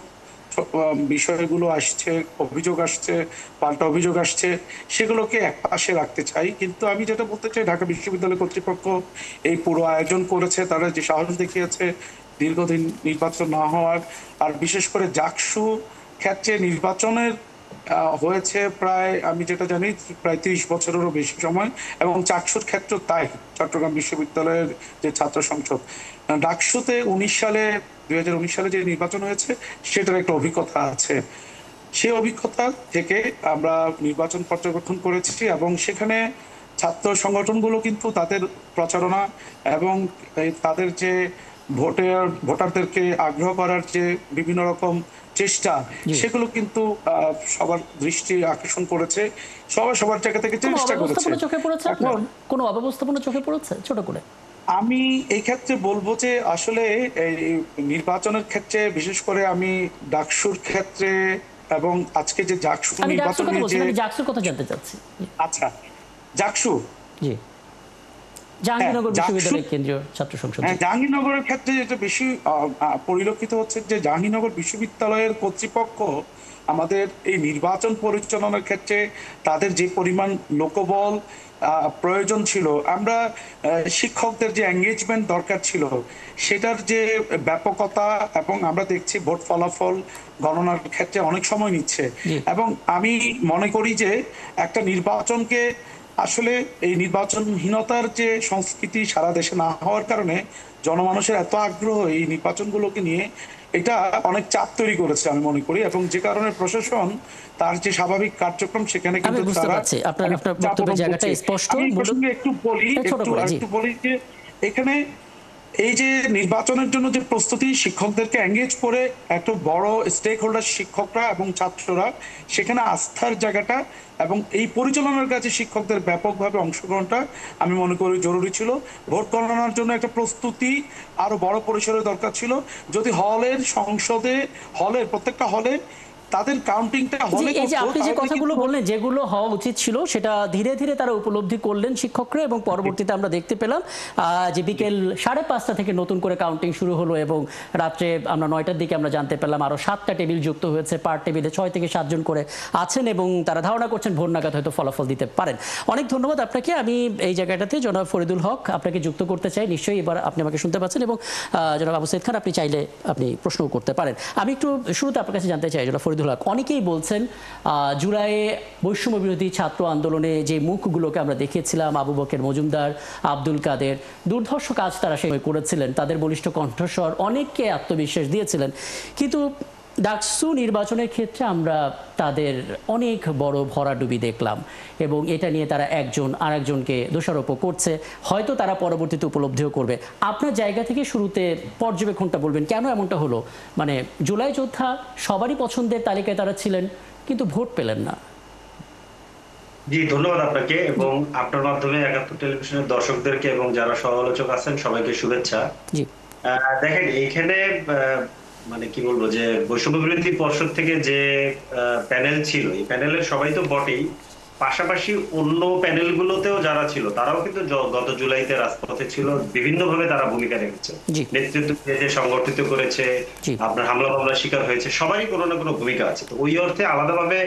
বিষয়গুলো আসছে, অভিযোগ আসছে, পাল্টা অভিযোগ আসছে, সেগুলোকে এক পাশে রাখতে চাই। কিন্তু আমি যেটা বলতে চাই, ঢাকা বিশ্ববিদ্যালয় কর্তৃপক্ষ এই পুরো আয়োজন করেছে, তারা যে সাহস দেখিয়েছে দীর্ঘদিন নির্বাচন না হওয়ার, আর বিশেষ করে জাকসু ক্ষেত্রে নির্বাচনের হয়েছে প্রায়, আমি যেটা জানি, প্রায় 30 বছরেরও বেশি সময়, এবং চাকসুর ক্ষেত্রে তাই। চট্টগ্রাম বিশ্ববিদ্যালয়ের যে ছাত্র সংসদ, ডাকসুতে 2019 সালে যে নির্বাচন হয়েছে সেটার একটা অভিজ্ঞতা আছে। সেই অভিজ্ঞতা থেকে আমরা নির্বাচন পর্যবেক্ষণ করেছি, এবং সেখানে ছাত্র সংগঠনগুলো কিন্তু তাদের প্রচারণা এবং তাদের যে ভোটারদেরকে আগ্রহ করার যে বিভিন্ন রকম চেষ্টা, সেগুলো কিন্তু সবার দৃষ্টি আকর্ষণ করেছে। সবাই সবার জায়গা থেকে কোনো চেষ্টা করেছে। অব্যবস্থাপনা চোখে পড়েছে আপনার? কোনো অব্যবস্থাপনা চোখে পড়েছে ছোট করে? আমি এই ক্ষেত্রে বলবো যে আসলে এই নির্বাচনের ক্ষেত্রে, বিশেষ করে আমি ডাকসুর ক্ষেত্রে এবং আজকে যে জাকসু আমি ডাকসুর নির্বাচন কথা নিয়ে বলছি যে, না, আমি জাকসুর কথা জানতে চাচ্ছি। আচ্ছা জাকসু, জি, জাহাঙ্গীরনগর জাকসু- বিশ্ববিদ্যালয়ের কেন্দ্রীয় ছাত্র সংসদ। হ্যাঁ, জাহাঙ্গীরনগরের ক্ষেত্রে যেটা বেশি পরিলক্ষিত হচ্ছে যে জাহাঙ্গীরনগর বিশ্ববিদ্যালয়ের কর্তৃপক্ষ আমাদের এই নির্বাচন পরিচালনার ক্ষেত্রে তাদের যে পরিমাণ লোকবল প্রয়োজন ছিল, আমরা শিক্ষকদের যে এঙ্গেজমেন্ট দরকার ছিল সেটার যে ব্যাপকতা, এবং আমরা দেখছি ভোট ফলাফল গণনার ক্ষেত্রে অনেক সময় নিচ্ছে। এবং আমি মনে করি যে একটা নির্বাচনকে আসলে এই নির্বাচনহীনতার যে সংস্কৃতি সারা দেশে না হওয়ার কারণে জনমানুষের এত আগ্রহ এই নির্বাচনগুলোকে নিয়ে, এটা অনেক চাপ তৈরি করেছে আমি মনে করি, এবং যে কারণে প্রশাসন তার যে স্বাভাবিক কার্যক্রম সেখানে আমি কিন্তু বুঝতে তারা পারছি আপনার অনেক চাপ বক্তব্যের অনুভব জায়গাটা করছে। স্পষ্ট। আমি এই প্রসঙ্গে একটু বলি, ছোট করে, জি। একটু বলি যে এখানে এই যে নির্বাচনের জন্য যে প্রস্তুতি, শিক্ষকদেরকে এঙ্গেজ করে একটা বড় স্টেক হোল্ডার শিক্ষকরা এবং ছাত্ররা, সেখানে আস্থার জায়গাটা এবং এই পরিচালনার কাছে শিক্ষকদের ব্যাপকভাবে অংশগ্রহণটা আমি মনে করি জরুরি ছিল। ভোট গণনার জন্য একটা প্রস্তুতি আরো বড় পরিসরে দরকার ছিল। যদি হলের প্রত্যেকটা হলে তাদের কাউন্টিংটা হলে এই যে আপনি যে করতো, কথাগুলো বললেন, যেগুলো হওয়া উচিত ছিল সেটা ধীরে ধীরে তারা উপলব্ধি করলেন শিক্ষকরা, এবং পরবর্তীতে আমরা দেখতে পেলাম যে বিকেল 5:30 থেকে নতুন করে কাউন্টিং শুরু হলো, এবং রাত্রে আমরা 9টার দিকে আমরা জানতে পেলাম আরো 7টা টেবিল যুক্ত হয়েছে। পার টেবিলে 6 থেকে 7 জন করে আছেন, এবং তারা ধারণা করছেন ভোর নাগাদ হয়তো ফলাফল দিতে পারেন। অনেক ধন্যবাদ আপনাকে। আমি এই জায়গাটাতে জনাব ফরিদুল হক আপনাকে যুক্ত করতে চাই। নিশ্চয়ই এবার আপনি আমাকে শুনতে পাচ্ছেন, এবং জনাব আবু সাইদ খান, আপনি চাইলে আপনি প্রশ্নও করতে পারেন। আমি একটু শুরুতে আপনার কাছে জানতে চাই জনাব ফরিদুল হক, অনেকেই বলছেন জুলাইয়ে বৈষম্য বিরোধী ছাত্র আন্দোলনে যে মুখগুলোকে আমরা দেখিয়েছিলাম, আবু বকের মজুমদার, আব্দুল কাদের, দুর্ধর্ষ কাজ তারা সেই করেছিলেন, তাদের বলিষ্ঠ কণ্ঠস্বর অনেককে আত্মবিশ্বাস দিয়েছিলেন, কিন্তু ডাকসু নির্বাচনের ক্ষেত্রে আমরা তাদের অনেক বড় ভরাডুবি দেখলাম, এবং এটা নিয়ে তারা একজন আরেকজনকে দোষারোপ করছে। হয়তো তারা পরবর্তীতে উপলব্ধিও করবে। আপনার জায়গা থেকে শুরুতে পর্যবেক্ষণটা বলবেন, কেন এমনটা হলো? মানে জুলাই যোদ্ধা সবারই পছন্দের তালিকায় তারা ছিলেন, কিন্তু ভোট পেলেন না। জি, ধন্যবাদ আপনাকে, এবং আপনার মাধ্যমে ৭১ টেলিভিশনের দর্শকদেরকে এবং যারা সমালোচক আছেন সবাইকে শুভেচ্ছা। জি, দেখেন এইখানে মানে কি বলবো, যে বৈষম্য বিরোধী পর্ষদ থেকে যে প্যানেল ছিল, এই প্যানেলের সবাই তো বটেই, পাশাপাশি অন্য প্যানেলগুলোতেও যারা ছিল তারাও কিন্তু গত জুলাইতে রাজপথে ছিল, বিভিন্নভাবে তারা ভূমিকা রেখেছে, নেতৃত্ব দিয়েছে, সংগঠিত করেছে, আপনার হামলা মামলার শিকার হয়েছে, সবারই কোনো না কোনো ভূমিকা আছে। তো ওই অর্থে আলাদাভাবে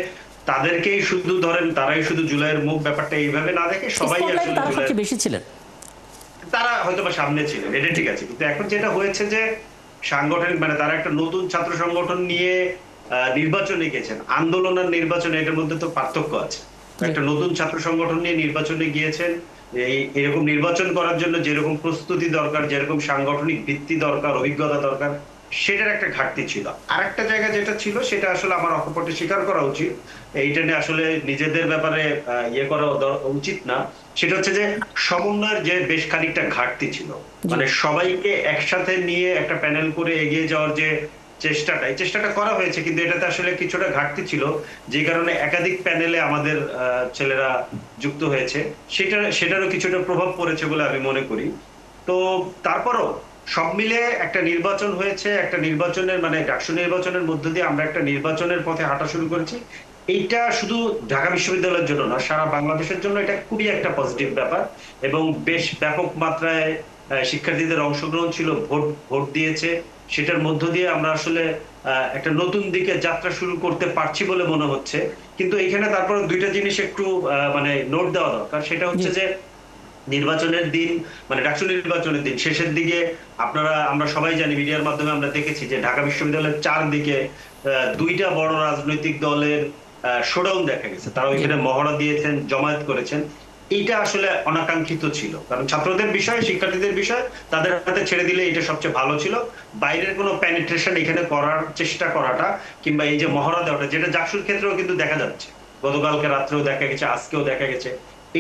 তাদেরকেই শুধু ধরেন, তারাই শুধু জুলাইয়ের মুখ, ব্যাপারটা এইভাবে না দেখে সবাই আসলে তারা সবচেয়ে বেশি ছিলেন, তারা হয়তো বা সামনে ছিলেন, এটা ঠিক আছে। কিন্তু এখন যেটা হয়েছে যে সাংগঠনিক, মানে তারা একটা নতুন ছাত্র সংগঠন নিয়ে নির্বাচনে গেছেন, আন্দোলন আর নির্বাচনে এটার মধ্যে তো পার্থক্য আছে। একটা নতুন ছাত্র সংগঠন নিয়ে নির্বাচনে গিয়েছেন, এরকম নির্বাচন করার জন্য যেরকম প্রস্তুতি দরকার, যেরকম সাংগঠনিক ভিত্তি দরকার, অভিজ্ঞতা দরকার, সেটার একটা ঘাটতি ছিল। আর একটা জায়গা যেটা ছিল, সেটা আসলে আমার অকপটে স্বীকার করা উচিত, এইটা নিয়ে আসলে নিজেদের ব্যাপারে ইয়ে করা উচিত না, সেটা হচ্ছে যে সমন্বয়ের যে বেশ খানিকটা ঘাটতি ছিল। মানে সবাইকে একসাথে নিয়ে একটা প্যানেল করে এগিয়ে যাওয়ার যে চেষ্টাটা করা হয়েছে, কিন্তু এটাতে আসলে কিছুটা ঘাটতি ছিল, যে কারণে একাধিক প্যানেলে আমাদের ছেলেরা যুক্ত হয়েছে, সেটারও কিছুটা প্রভাব পড়েছে বলে আমি মনে করি। তো তারপরও সব মিলে একটা নির্বাচন হয়েছে, একটা নির্বাচনের মানে ডাকসু নির্বাচনের মধ্য দিয়ে আমরা একটা নির্বাচনের পথে হাঁটা শুরু করেছি। এইটা শুধু ঢাকা বিশ্ববিদ্যালয়ের জন্য না, সারা বাংলাদেশের জন্য এটা খুবই একটা পজিটিভ ব্যাপার, এবং বেশ ব্যাপক মাত্রায় শিক্ষার্থীদের অংশগ্রহণ ছিল, ভোট দিয়েছে, সেটার মধ্য দিয়ে আমরা আসলে একটা নতুন দিকে যাত্রা শুরু করতে পারছি বলে মনে হচ্ছে। কিন্তু এখানে তারপরে দুইটা জিনিস একটু মানে নোট দেওয়া দরকার, সেটা হচ্ছে যে নির্বাচনের দিন, মানে ডাকসু নির্বাচনের দিন শেষের দিকে আমরা সবাই জানি, মিডিয়ার মাধ্যমে আমরা দেখেছি যে ঢাকা বিশ্ববিদ্যালয়ের চারদিকে দুইটা বড় রাজনৈতিক দলের শোডাউন দেখা গেছে, তারা ওইখানে মহড়া দিয়েছেন, জমায়েত করেছেন। এইটা আসলে অনাকাঙ্ক্ষিত ছিল, কারণ ছাত্রদের বিষয়, শিক্ষার্থীদের বিষয় তাদের হাতে ছেড়ে দিলে এটা সবচেয়ে ভালো ছিল। বাইরের কোনো পেনিট্রেশন এখানে করার চেষ্টা করাটা কিংবা এই যে মহড়া দেওয়াটা, যেটা জাকসুর ক্ষেত্রেও কিন্তু দেখা যাচ্ছে, গতকালকে রাত্রেও দেখা গেছে, আজকেও দেখা গেছে,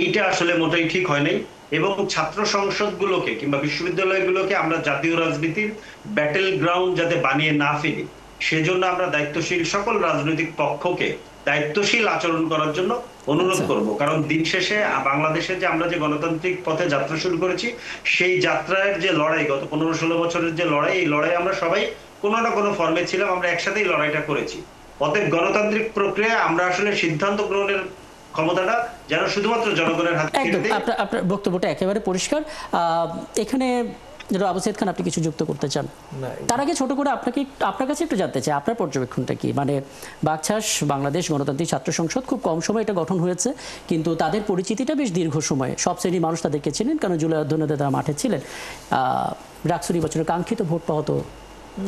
এইটা আসলে মোটেই ঠিক হয় নাই। এবং ছাত্র সংসদগুলোকে কিংবা বিশ্ববিদ্যালয়গুলোকে আমরা জাতীয় রাজনীতির ব্যাটেল গ্রাউন্ড যাতে বানিয়ে না ফেলি, সেজন্য আমরা দায়িত্বশীল সকল রাজনৈতিক পক্ষকে দায়িত্বশীল আচরণ করার জন্য অনুরোধ করব। কারণ দিন শেষে বাংলাদেশে যে আমরা যে গণতান্ত্রিক পথে যাত্রা শুরু করেছি, সেই যাত্রার যে লড়াই, গত 15-16 বছরের যে লড়াই, এই লড়াই আমরা সবাই কোনো না কোনো ফর্মে ছিলাম, আমরা একসাথেই লড়াইটা করেছি। অতএব গণতান্ত্রিক প্রক্রিয়া আমরা আসলে সিদ্ধান্ত গ্রহণের ক্ষমতাটা যেন শুধুমাত্র জনগণের হাতে ছেড়ে একদম, দেই। আপনার বক্তব্যটা একেবারে পরিষ্কার। এখানে আবু সাইদ খান, আপনি কিছু যুক্ত করতে চান? তার আগে ছোট করে আপনার কাছে একটু জানতে চাই, আপনার পর্যবেক্ষণটা কি? মানে বাকছাস বাংলাদেশ গণতান্ত্রিক ছাত্র সংসদ খুব কম সময় এটা গঠন হয়েছে, কিন্তু তাদের পরিচিতিটা বেশ দীর্ঘ সময়, সব শ্রেণীর মানুষ তাদেরকে চেনেন, কারণ জুলাই অধ্যয়নে তারা মাঠে ছিলেন। ডাকসু নির্বাচনে কাঙ্ক্ষিত ভোট পাওয়া তো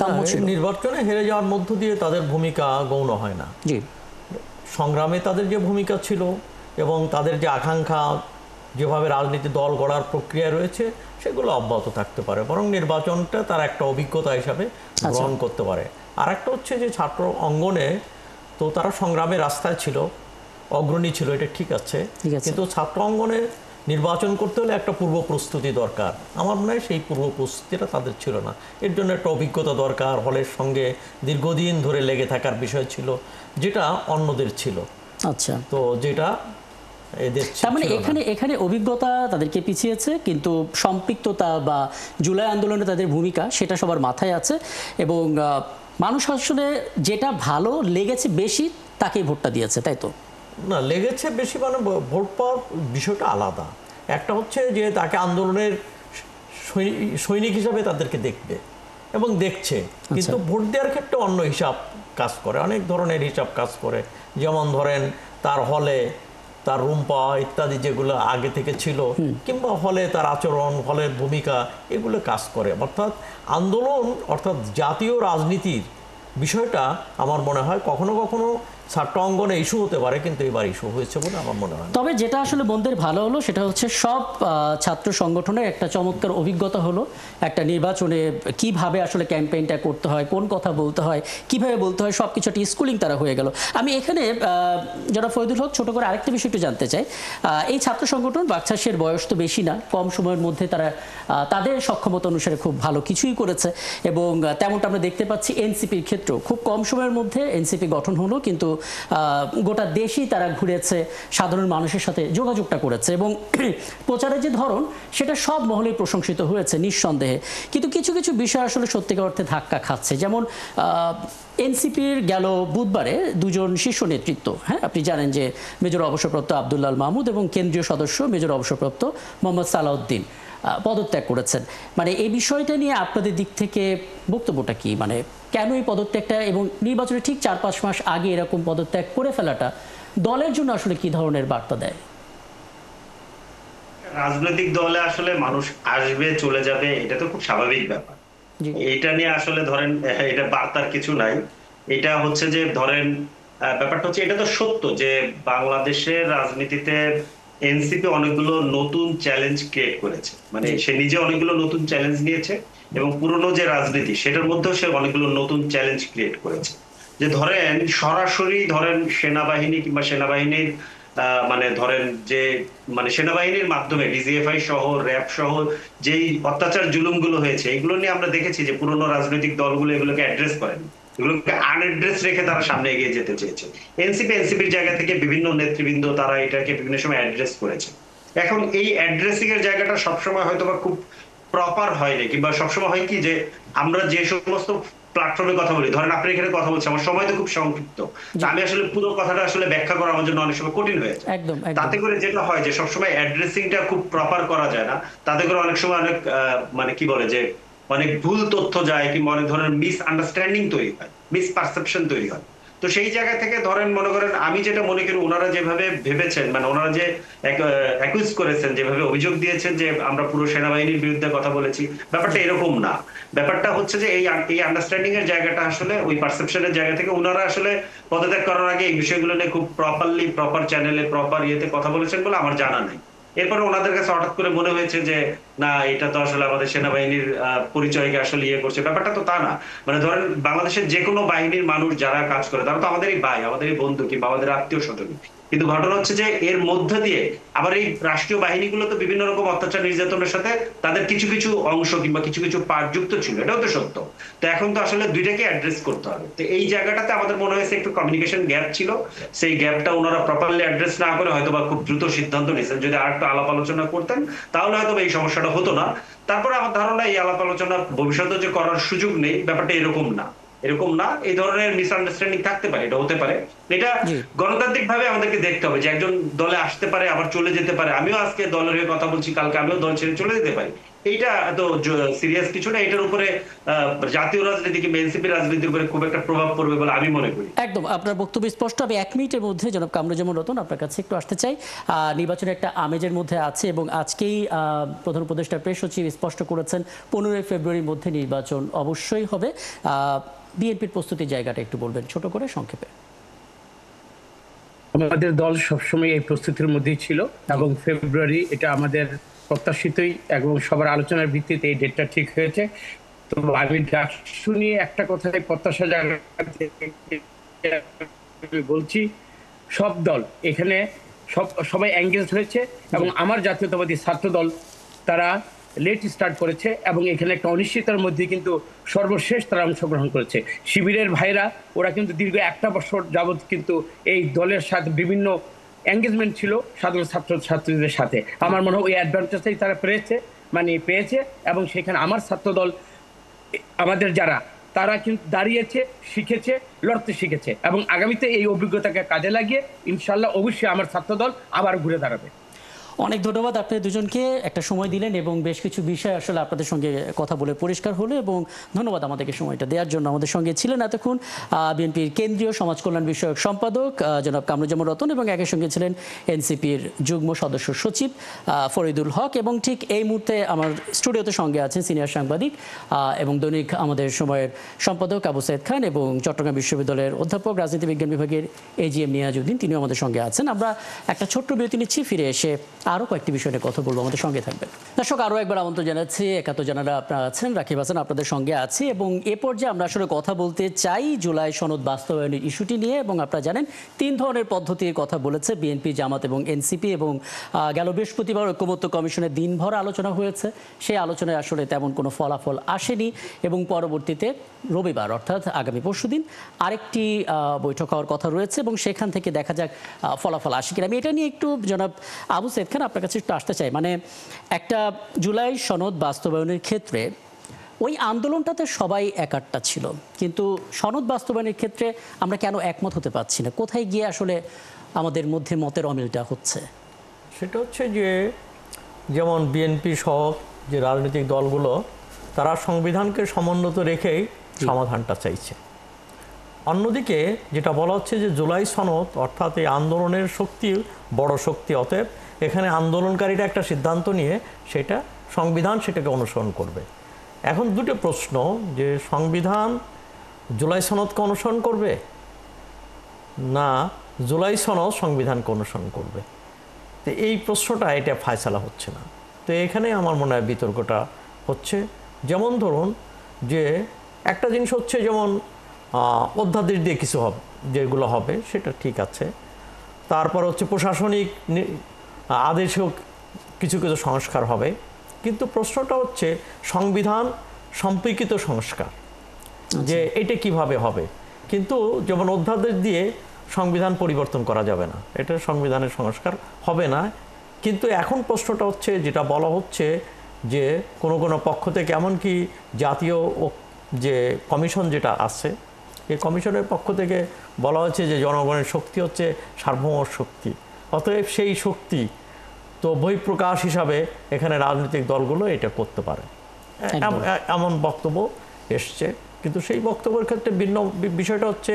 কাম্য ছিল। নির্বাচনে হেরে যাওয়ার মধ্য দিয়ে তাদের ভূমিকা গৌণ হয় না। জি, সংগ্রামে তাদের যে ভূমিকা ছিল এবং তাদের যে আকাঙ্ক্ষা, যেভাবে রাজনীতি দল গড়ার প্রক্রিয়া রয়েছে, সেগুলো অব্যাহত থাকতে পারে, বরং নির্বাচনটা তার একটা অভিজ্ঞতা হিসাবে গ্রহণ করতে পারে। আর একটা হচ্ছে যে ছাত্র অঙ্গনে তো তারা সংগ্রামের রাস্তায় ছিল, অগ্রণী ছিল, এটা ঠিক আছে, কিন্তু ছাত্র অঙ্গনে নির্বাচন করতে হলে একটা পূর্ব প্রস্তুতি দরকার। আমার মনে হয় সেই পূর্ব প্রস্তুতিটা তাদের ছিল না। এর জন্য একটা অভিজ্ঞতা দরকার, হলের সঙ্গে দীর্ঘদিন ধরে লেগে থাকার বিষয় ছিল, যেটা অন্যদের ছিল। আচ্ছা, তো যেটা তার মানে এখানে অভিজ্ঞতা তাদেরকে পিছিয়েছে, কিন্তু সম্পৃক্ততা বা জুলাই আন্দোলনে তাদের ভূমিকা সেটা সবার মাথায় আছে। এবং মানুষ আসলে যেটা ভালো লেগেছে বেশি তাকেই ভোটটা দিয়েছে, তাই তো? না, লেগেছে বেশি মানে ভোট পাওয়ার বিষয়টা আলাদা। একটা হচ্ছে যে তাকে আন্দোলনের সৈনিক হিসাবে তাদেরকে দেখবে এবং দেখছে, কিন্তু ভোট দেওয়ার ক্ষেত্রে অন্য হিসাব কাজ করে, অনেক ধরনের হিসাব কাজ করে। যেমন ধরেন তার হলে তার রুম পাওয়া ইত্যাদি যেগুলো আগে থেকে ছিল, কিংবা হলে তার আচরণ, হলের ভূমিকা, এগুলো কাজ করে। অর্থাৎ আন্দোলন, অর্থাৎ জাতীয় রাজনীতির বিষয়টা আমার মনে হয় কখনো কখনো ছাত্র অঙ্গনে ইস্যু হতে পারে, কিন্তু এবার ইস্যু হয়েছে বলে আমার মনে হয়। তবে যেটা আসলে বন্ধের ভালো হলো সেটা হচ্ছে সব ছাত্র সংগঠনের একটা চমৎকার অভিজ্ঞতা হলো একটা নির্বাচনে কিভাবে আসলে ক্যাম্পেইনটা করতে হয়, কোন কথা বলতে হয়, কিভাবে বলতে হয়, সব কিছু একটা স্কুলিং তারা হয়ে গেল। আমি এখানে যারা ফয়দুল হক ছোট করে আরেকটা বিষয় একটু জানতে চাই। এই ছাত্র সংগঠন বাকছাসের বয়স তো বেশি না, কম সময়ের মধ্যে তারা তাদের সক্ষমতা অনুসারে খুব ভালো কিছুই করেছে, এবং তেমনটা আমরা দেখতে পাচ্ছি এনসিপির ক্ষেত্রেও খুব কম সময়ের মধ্যে এনসিপি গঠন হলো, কিন্তু গোটা দেশই তারা ঘুরেছে, সাধারণ মানুষের সাথে যোগাযোগটা করেছে, এবং প্রচারের যে ধরন সেটা সব মহলেই প্রশংসিত হয়েছে নিঃসন্দেহে। কিন্তু কিছু কিছু বিষয় আসলে সত্যিকার অর্থে ধাক্কা খাচ্ছে। যেমন এনসিপির গেল বুধবারে দুজন শীর্ষ নেতৃত্ব, হ্যাঁ আপনি জানেন যে মেজর অবসরপ্রাপ্ত আব্দুল্লাহ মাহমুদ এবং কেন্দ্রীয় সদস্য মেজর অবসরপ্রাপ্ত মোহাম্মদ সালাউদ্দিন পদত্যাগ করেছেন। মানে এই বিষয়টা নিয়ে আপনাদের দিক থেকে বক্তব্যটা কি? মানে কেন এই পদত্যাগটা, এবং নির্বাচনের ঠিক 4-5 মাস আগে এরকম পদত্যাগ করে ফেলাটা দলের জন্য আসলে কি ধরনের বার্তা দেয়? রাজনৈতিক দলে আসলে মানুষ আসবে চলে যাবে, এটা তো খুব স্বাভাবিক ব্যাপার। এটা নিয়ে আসলে ধরেন এটা বার্তার কিছু নাই। এটা হচ্ছে যে ধরেন ব্যাপারটা হচ্ছে, এটা তো সত্য যে বাংলাদেশের রাজনীতিতে এনসিপি অনেকগুলো নতুন চ্যালেঞ্জ ক্রিয়েট করেছে, মানে সে নিজে অনেকগুলো নতুন চ্যালেঞ্জ নিয়েছে, এবং পুরনো যে রাজনীতি সেটার মধ্যেও সে অনেকগুলো নতুন চ্যালেঞ্জ ক্রিয়েট করেছে। যে ধরেন সরাসরি ধরেন সেনাবাহিনী কিংবা সেনাবাহিনীর মানে ধরেন যে মানে সেনাবাহিনীর মাধ্যমে ডিজিএফআই সহ র্যাব সহ যেই অত্যাচার জুলুমগুলো হয়েছে, এগুলো নিয়ে আমরা দেখেছি যে পুরনো রাজনৈতিক দলগুলো এগুলোকে অ্যাড্রেস করেন, এগুলোকে আনঅ্যাড্রেস রেখে তারা সামনে এগিয়ে যেতে চেয়েছে। এনসিপির জায়গা থেকে বিভিন্ন নেতৃবৃন্দ তারা এটাকে বিভিন্ন সময় অ্যাড্রেস করেছে। এখন এই অ্যাড্রেসিং এর জায়গাটা সবসময় হয়তো বা খুব প্রপার হয়নি, কিংবা সবসময় হয় কি যে আমরা যে সমস্ত প্ল্যাটফর্মে কথা বলি, ধরেন আপনি এখানে কথা বলছি, আমার সময় তো খুব সংক্ষিপ্ত, আমি আসলে পুরো কথাটা আসলে ব্যাখ্যা করা আমার জন্য অনেক সময় কঠিন হয়ে যায়। তাতে করে যেটা হয় যে সবসময় অ্যাড্রেসিংটা খুব প্রপার করা যায় না, তাতে করে অনেক সময় অনেক মানে কি বলে যে অনেক ভুল তথ্য যায়, কিংবা অনেক ধরনের মিস আন্ডারস্ট্যান্ডিং তৈরি হয়, মিস পারসেপশন তৈরি হয়। তো সেই জায়গা থেকে ধরেন মনে করেন আমি যেটা মনে করি ওনারা যেভাবে ভেবেছেন, মানে ওনারা যে অ্যাকুইজ করেছেন, যেভাবে অভিযোগ দিয়েছেন যে আমরা পুরো সেনাবাহিনীর বিরুদ্ধে কথা বলেছি, ব্যাপারটা এরকম না। ব্যাপারটা হচ্ছে যে এই আন্ডারস্ট্যান্ডিং এর জায়গাটা আসলে ওই পারসেপশনের জায়গা থেকে ওনারা আসলে পদত্যাগ করার আগে এই বিষয়গুলো নিয়ে খুব প্রপারলি প্রপার চ্যানেলে প্রপার ইয়েতে কথা বলেছেন বলে আমার জানা নেই। এরপরে ওনাদের কাছে হঠাৎ করে মনে হয়েছে যে না এটা তো আসলে আমাদের সেনাবাহিনীর পরিচয়কে আসলে ইয়ে করছে, ব্যাপারটা তো তা না। মানে ধরেন বাংলাদেশের যে কোনো বাহিনীর মানুষ যারা কাজ করে তারা তো আমাদেরই ভাই, আমাদেরই বন্ধু কিংবা আমাদের আত্মীয় স্বজন। কিন্তু ঘটনা হচ্ছে যে এর মধ্যে দিয়ে আবার এই রাষ্ট্রীয় বাহিনীগুলো তো বিভিন্ন রকম অত্যাচার নির্যাতনের সাথে তাদের কিছু কিছু অংশ কিংবা কিছু কিছু পার্ট যুক্ত ছিল, এটাও তো সত্য। তো এখন তো আসলে দুইটাকে অ্যাড্রেস করতে হবে। তো এই জায়গাটাতে আমাদের মনে হয়েছে একটু কমিউনিকেশন গ্যাপ ছিল, সেই গ্যাপটা ওনারা প্রপারলি অ্যাড্রেস না করে হয়তো বা খুব দ্রুত সিদ্ধান্ত নিয়েছেন। যদি আর একটু আলাপ আলোচনা করতেন তাহলে হয়তো এই সমস্যাটা হতো না। তারপরে আমার ধারণা এই আলাপ আলোচনা ভবিষ্যতে যে করার সুযোগ নেই, ব্যাপারটা এরকম না, এরকম না। এই ধরনের মিসআন্ডারস্ট্যান্ডিং থাকতে পারে, এটা হতে পারে। এটা গণতান্ত্রিক ভাবে আমাদেরকে দেখতে হবে যে একজন দলে আসতে পারে আবার চলে যেতে পারে। আমিও আজকে দলের হয়ে কথা বলছি, কালকে আমিও দল ছেড়ে চলে যেতে পারি। এইটা এত সিরিয়াস কিছু না। এটার উপরে জাতীয় রাজনীতি কিংবা এনসিপি রাজনীতির উপরে খুব একটা প্রভাব পড়বে বলে আমি মনে করি। একদম আপনার বক্তব্য স্পষ্ট। আমি 1 মিনিটের মধ্যে জনাব কামরুজ্জামান রতন আপনার কাছে একটু আসতে চাই। নির্বাচনের একটা আমেজের মধ্যে আছে এবং আজকেই প্রধান উপদেষ্টা প্রেস সচিব স্পষ্ট করেছেন 15 ফেব্রুয়ারির মধ্যে নির্বাচন অবশ্যই হবে। বিএনপির প্রস্তুতির জায়গাটা একটু বলবেন ছোট করে সংক্ষেপে। আমাদের দল সবসময় এই প্রস্তুতির মধ্যেই ছিল এবং ফেব্রুয়ারি এটা আমাদের প্রত্যাশিতই এবং সবার আলোচনার ভিত্তিতে এই ডেটটা ঠিক হয়েছে। তো আমি শুনিয়ে একটা কথাই প্রত্যাশা জানাতে বলছি, সব দল এখানে সবাই এঙ্গেজ হয়েছে এবং আমার জাতীয়তাবাদী ছাত্র দল তারা লেট স্টার্ট করেছে এবং এখানে একটা অনিশ্চয়তার মধ্যে কিন্তু সর্বশেষ তারা অংশগ্রহণ করেছে। শিবিরের ভাইরা ওরা কিন্তু দীর্ঘ 1 বছর যাবৎ কিন্তু এই দলের সাথে বিভিন্ন এঙ্গেজমেন্ট ছিল সাধারণ ছাত্রছাত্রীদের সাথে। আমার মনে হয় ওই অ্যাডভান্টেজটাই তারা পেয়েছে এবং সেখানে আমার ছাত্রদল আমাদের যারা তারা কিন্তু দাঁড়িয়েছে, শিখেছে, লড়তে শিখেছে এবং আগামীতে এই অভিজ্ঞতাকে কাজে লাগিয়ে ইনশাল্লাহ অবশ্যই আমার ছাত্রদল আবার ঘুরে দাঁড়াবে। অনেক ধন্যবাদ আপনি দুজনকে একটা সময় দিলেন এবং বেশ কিছু বিষয় আসলে আপনাদের সঙ্গে কথা বলে পরিষ্কার হলো এবং ধন্যবাদ আমাদেরকে সময়টা দেওয়ার জন্য। আমাদের সঙ্গে ছিলেন এতক্ষণ বিএনপির কেন্দ্রীয় সমাজ কল্যাণ বিষয়ক সম্পাদক জনাব কামরুজ্জামান রতন এবং একই সঙ্গে ছিলেন এনসিপির যুগ্ম সদস্য সচিব ফরিদুল হক এবং ঠিক এই মুহূর্তে আমার স্টুডিওতে সঙ্গে আছেন সিনিয়র সাংবাদিক এবং দৈনিক আমাদের সময়ের সম্পাদক আবু সাইদ খান এবং চট্টগ্রাম বিশ্ববিদ্যালয়ের অধ্যাপক রাজনীতি বিজ্ঞান বিভাগের এজিএম নিয়াজউদ্দিন, তিনিও আমাদের সঙ্গে আছেন। আমরা একটা ছোট্ট বিরতি নিচ্ছি, ফিরে এসে আরও কয়েকটি বিষয় নিয়ে কথা বলবো, আমাদের সঙ্গে থাকবেন। দর্শক আরও একবার আমন্ত্রণ জানাচ্ছি। একাত্তর জানারা আপনারা আছেন, রাকিব হাসান আপনাদের সঙ্গে আছি এবং এ পর্যায়ে আমরা আসলে কথা বলতে চাই জুলাই সনদ বাস্তবায়নের ইস্যুটি নিয়ে। এবং আপনারা জানেন 3 ধরনের পদ্ধতির কথা বলেছে বিএনপি, জামাত এবং এনসিপি এবং গেল বৃহস্পতিবার ঐক্যমত্য কমিশনের দিনভর আলোচনা হয়েছে। সেই আলোচনায় আসলে তেমন কোনো ফলাফল আসেনি এবং পরবর্তীতে রবিবার অর্থাৎ আগামী পরশুদিন আরেকটি বৈঠক হওয়ার কথা রয়েছে এবং সেখান থেকে দেখা যাক ফলাফল আসে কিনা। আমি এটা নিয়ে একটু জনাব আবু সাইদ খান আপনার কাছে একটু আসতে চাই। মানে একটা জুলাই সনদ বাস্তবায়নের ক্ষেত্রে ওই আন্দোলনটাতে সবাই একাট্টা ছিল, কিন্তু সনদ বাস্তবায়নের ক্ষেত্রে আমরা কেন একমত হতে পারছি না? কোথায় গিয়ে আসলে আমাদের মধ্যে মতের অমিলটা হচ্ছে? সেটা হচ্ছে যে যেমন বিএনপি সহ যে রাজনৈতিক দলগুলো তারা সংবিধানকে সমুন্নত রেখেই সমাধানটা চাইছে। অন্যদিকে যেটা বলা হচ্ছে যে জুলাই সনদ অর্থাৎ এই আন্দোলনের শক্তি বড় শক্তি, অতএব এখানে আন্দোলনকারীরা একটা সিদ্ধান্ত নিয়ে সেটা সংবিধান সেটাকে অনুসরণ করবে। এখন দুটো প্রশ্ন, যে সংবিধান জুলাই সনদকে অনুসরণ করবে না জুলাই সনদ সংবিধানকে অনুসরণ করবে, তো এই প্রশ্নটা এটা ফায়সালা হচ্ছে না। তো এখানে আমার মনে হয় বিতর্কটা হচ্ছে। যেমন ধরুন যে একটা জিনিস হচ্ছে যেমন অধ্যাদেশ দিয়ে কিছু হবে, যেগুলো হবে সেটা ঠিক আছে। তারপর হচ্ছে প্রশাসনিক আদেশেও কিছু কিছু সংস্কার হবে, কিন্তু প্রশ্নটা হচ্ছে সংবিধান সম্পর্কিত সংস্কার, যে এটা কিভাবে হবে। কিন্তু যেমন অধ্যাদেশ দিয়ে সংবিধান পরিবর্তন করা যাবে না, এটা সংবিধানের সংস্কার হবে না। কিন্তু এখন প্রশ্নটা হচ্ছে যেটা বলা হচ্ছে যে কোনো কোনো পক্ষ থেকে এমনকি জাতীয় যে কমিশন যেটা আছে এই কমিশনের পক্ষ থেকে বলা হচ্ছে যে জনগণের শক্তি হচ্ছে সার্বভৌম শক্তি, অতএব সেই শক্তি তো বহিঃপ্রকাশ হিসাবে এখানে রাজনৈতিক দলগুলো এটা করতে পারে, এমন বক্তব্য এসছে। কিন্তু সেই বক্তব্যের ক্ষেত্রে ভিন্ন বিষয়টা হচ্ছে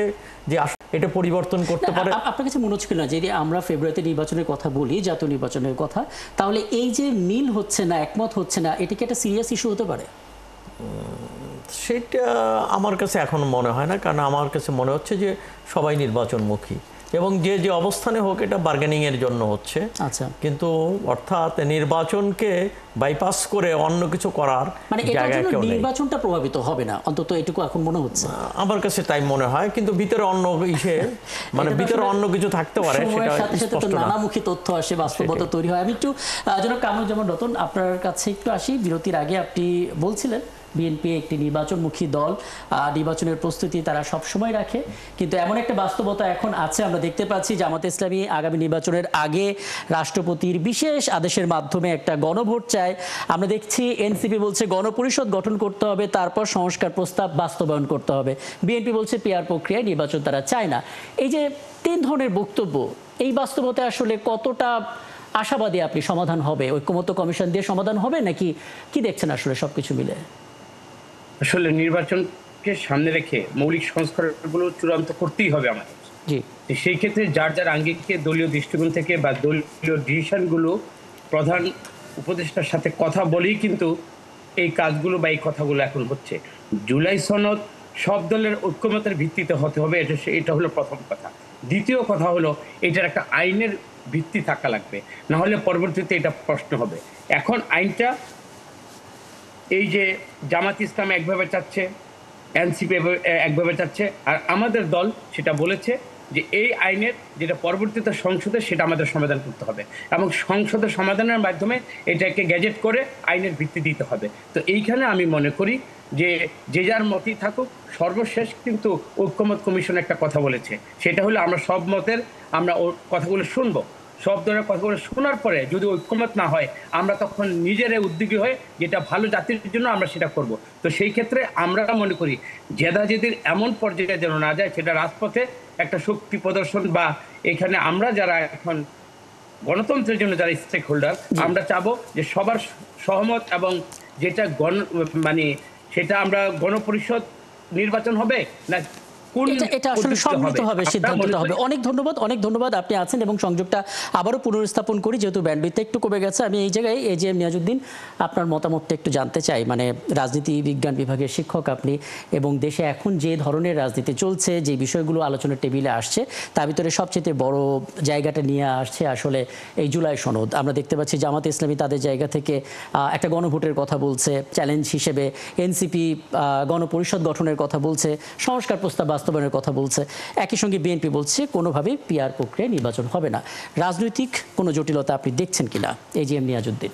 যে এটা পরিবর্তন করতে পারে। আপনার কাছে মনে হচ্ছে কিনা যে আমরা ফেব্রুয়ারিতে নির্বাচনের কথা বলি, জাতীয় নির্বাচনের কথা, তাহলে এই যে মিল হচ্ছে না, একমত হচ্ছে না, এটা কি একটা সিরিয়াস ইস্যু হতে পারে? সেটা আমার কাছে এখন মনে হয় না, কারণ আমার কাছে মনে হচ্ছে যে সবাই নির্বাচনমুখী এবং যে যে অবস্থানে হোক এটা বার্গেনিং এর জন্য হচ্ছে। আচ্ছা, কিন্তু অর্থাৎ নির্বাচনকে বাইপাস করে অন্য কিছু করার মানে এটার জায়গা জন্য কেউ নেই। নির্বাচনটা প্রভাবিত হবে না, অন্তত এটুকু এখন মনে হচ্ছে। আমার কাছে তাই মনে হয়, কিন্তু ভিতরে অন্য মানে ভিতরে অন্য কিছু থাকতে পারে, সময়ের সেটা সাথে সাথে তো স্পষ্ট না। নানামুখী তথ্য আসে, বাস্তবতা তৈরি হয়। আমি একটু জনাব কামরুজ্জামান রতন আপনার কাছে একটু আসি। বিরতির আগে আপনি বলছিলেন বিএনপি একটি নির্বাচনমুখী দল, নির্বাচনের প্রস্তুতি তারা সব সময় রাখে, কিন্তু এমন একটা বাস্তবতা এখন আছে, আমরা দেখতে পাচ্ছি জামাতে ইসলামী আগামী নির্বাচনের আগে রাষ্ট্রপতির বিশেষ আদেশের মাধ্যমে একটা গণভোট চায়। আমরা দেখছি এনসিপি বলছে গণপরিষদ গঠন করতে হবে, তারপর সংস্কার প্রস্তাব বাস্তবায়ন করতে হবে। বিএনপি বলছে পিআর প্রক্রিয়ায় নির্বাচন তারা চায় না। এই যে তিন ধরনের বক্তব্য, এই বাস্তবতায় আসলে কতটা আশাবাদী আপনি সমাধান হবে? ঐক্যমত্য কমিশন দিয়ে সমাধান হবে নাকি কি দেখছেন আসলে সবকিছু মিলে? আসলে নির্বাচনকে সামনে রেখে মৌলিক সংস্কারগুলো চূড়ান্ত করতেই হবে আমাদের। জি, সেই ক্ষেত্রে যার যার আঙ্গিকে দলীয় দৃষ্টিকোণ থেকে বা দলীয় ডিসিশনগুলো প্রধান উপদেষ্টার সাথে কথা বলেই কিন্তু এই কাজগুলো বা এই কথাগুলো এখন হচ্ছে। জুলাই সনদ সব দলের ঐক্যমতের ভিত্তিতে হতে হবে, এটা হলো প্রথম কথা। দ্বিতীয় কথা হলো এটার একটা আইনের ভিত্তি থাকা লাগবে, না হলে পরবর্তীতে এটা প্রশ্ন হবে। এখন আইনটা এই যে জামাত ইসলাম একভাবে চাচ্ছে, এনসিপি একভাবে চাচ্ছে, আর আমাদের দল সেটা বলেছে যে এই আইনের যেটা পরবর্তীতে সংসদে সেটা আমাদের সমাধান করতে হবে এবং সংসদের সমাধানের মাধ্যমে এটাকে গ্যাজেট করে আইনের ভিত্তি দিতে হবে। তো এইখানে আমি মনে করি যে যে যার মতই থাকুক, সর্বশেষ কিন্তু ঐক্যমত কমিশন একটা কথা বলেছে, সেটা হলো আমরা সব মতের আমরা ওর কথাগুলো শুনবো। সব ধরনের কথাগুলো শোনার পরে যদি ঐক্যমত না হয় আমরা তখন নিজেরাই উদ্যোগী হয়ে যেটা ভালো জাতির জন্য আমরা সেটা করব। তো সেই ক্ষেত্রে আমরা মনে করি জেদাজেদির এমন পর্যায়ে যেন না যায়, সেটা রাজপথে একটা শক্তি প্রদর্শন বা এখানে আমরা যারা এখন গণতন্ত্রের জন্য যারা স্টেক হোল্ডার, আমরা চাবো যে সবার সহমত এবং যেটা মানে সেটা আমরা গণপরিষদ নির্বাচন হবে না এটা আসলে সম্মিলিতভাবে সিদ্ধান্তটা হবে। অনেক ধন্যবাদ আপনি আছেন এবং সংযোগটা আবারও পুনরস্থাপন করি, যেহেতু ব্যান্ডউইথটা একটু কমে গেছে। আমি এই জায়গায় এজিএম নিয়াজউদ্দিন আপনার মতামতটা একটু জানতে চাই। মানে রাজনীতি বিজ্ঞান বিভাগের শিক্ষক আপনি, এবং দেশে এখন যে ধরনের রাজনীতি চলছে, যে বিষয়গুলো আলোচনার টেবিলে আসছে, তার ভিতরে সবচেয়ে বড় জায়গাটা নিয়ে আসছে আসলে এই জুলাই সনদ। আমরা দেখতে পাচ্ছি জামাত ইসলামী তাদের জায়গা থেকে একটা গণভোটের কথা বলছে চ্যালেঞ্জ হিসেবে, এনসিপি গণপরিষদ গঠনের কথা বলছে, সংস্কার প্রস্তাব বাস্তবায়নের কথা বলছে, একই সঙ্গে বিএনপি বলছে কোনোভাবেই পিআর প্রক্রিয়ায় নির্বাচন হবে না। রাজনৈতিক কোনো জটিলতা আপনি দেখছেন কিনা এজিএম নিয়াজউদ্দিন?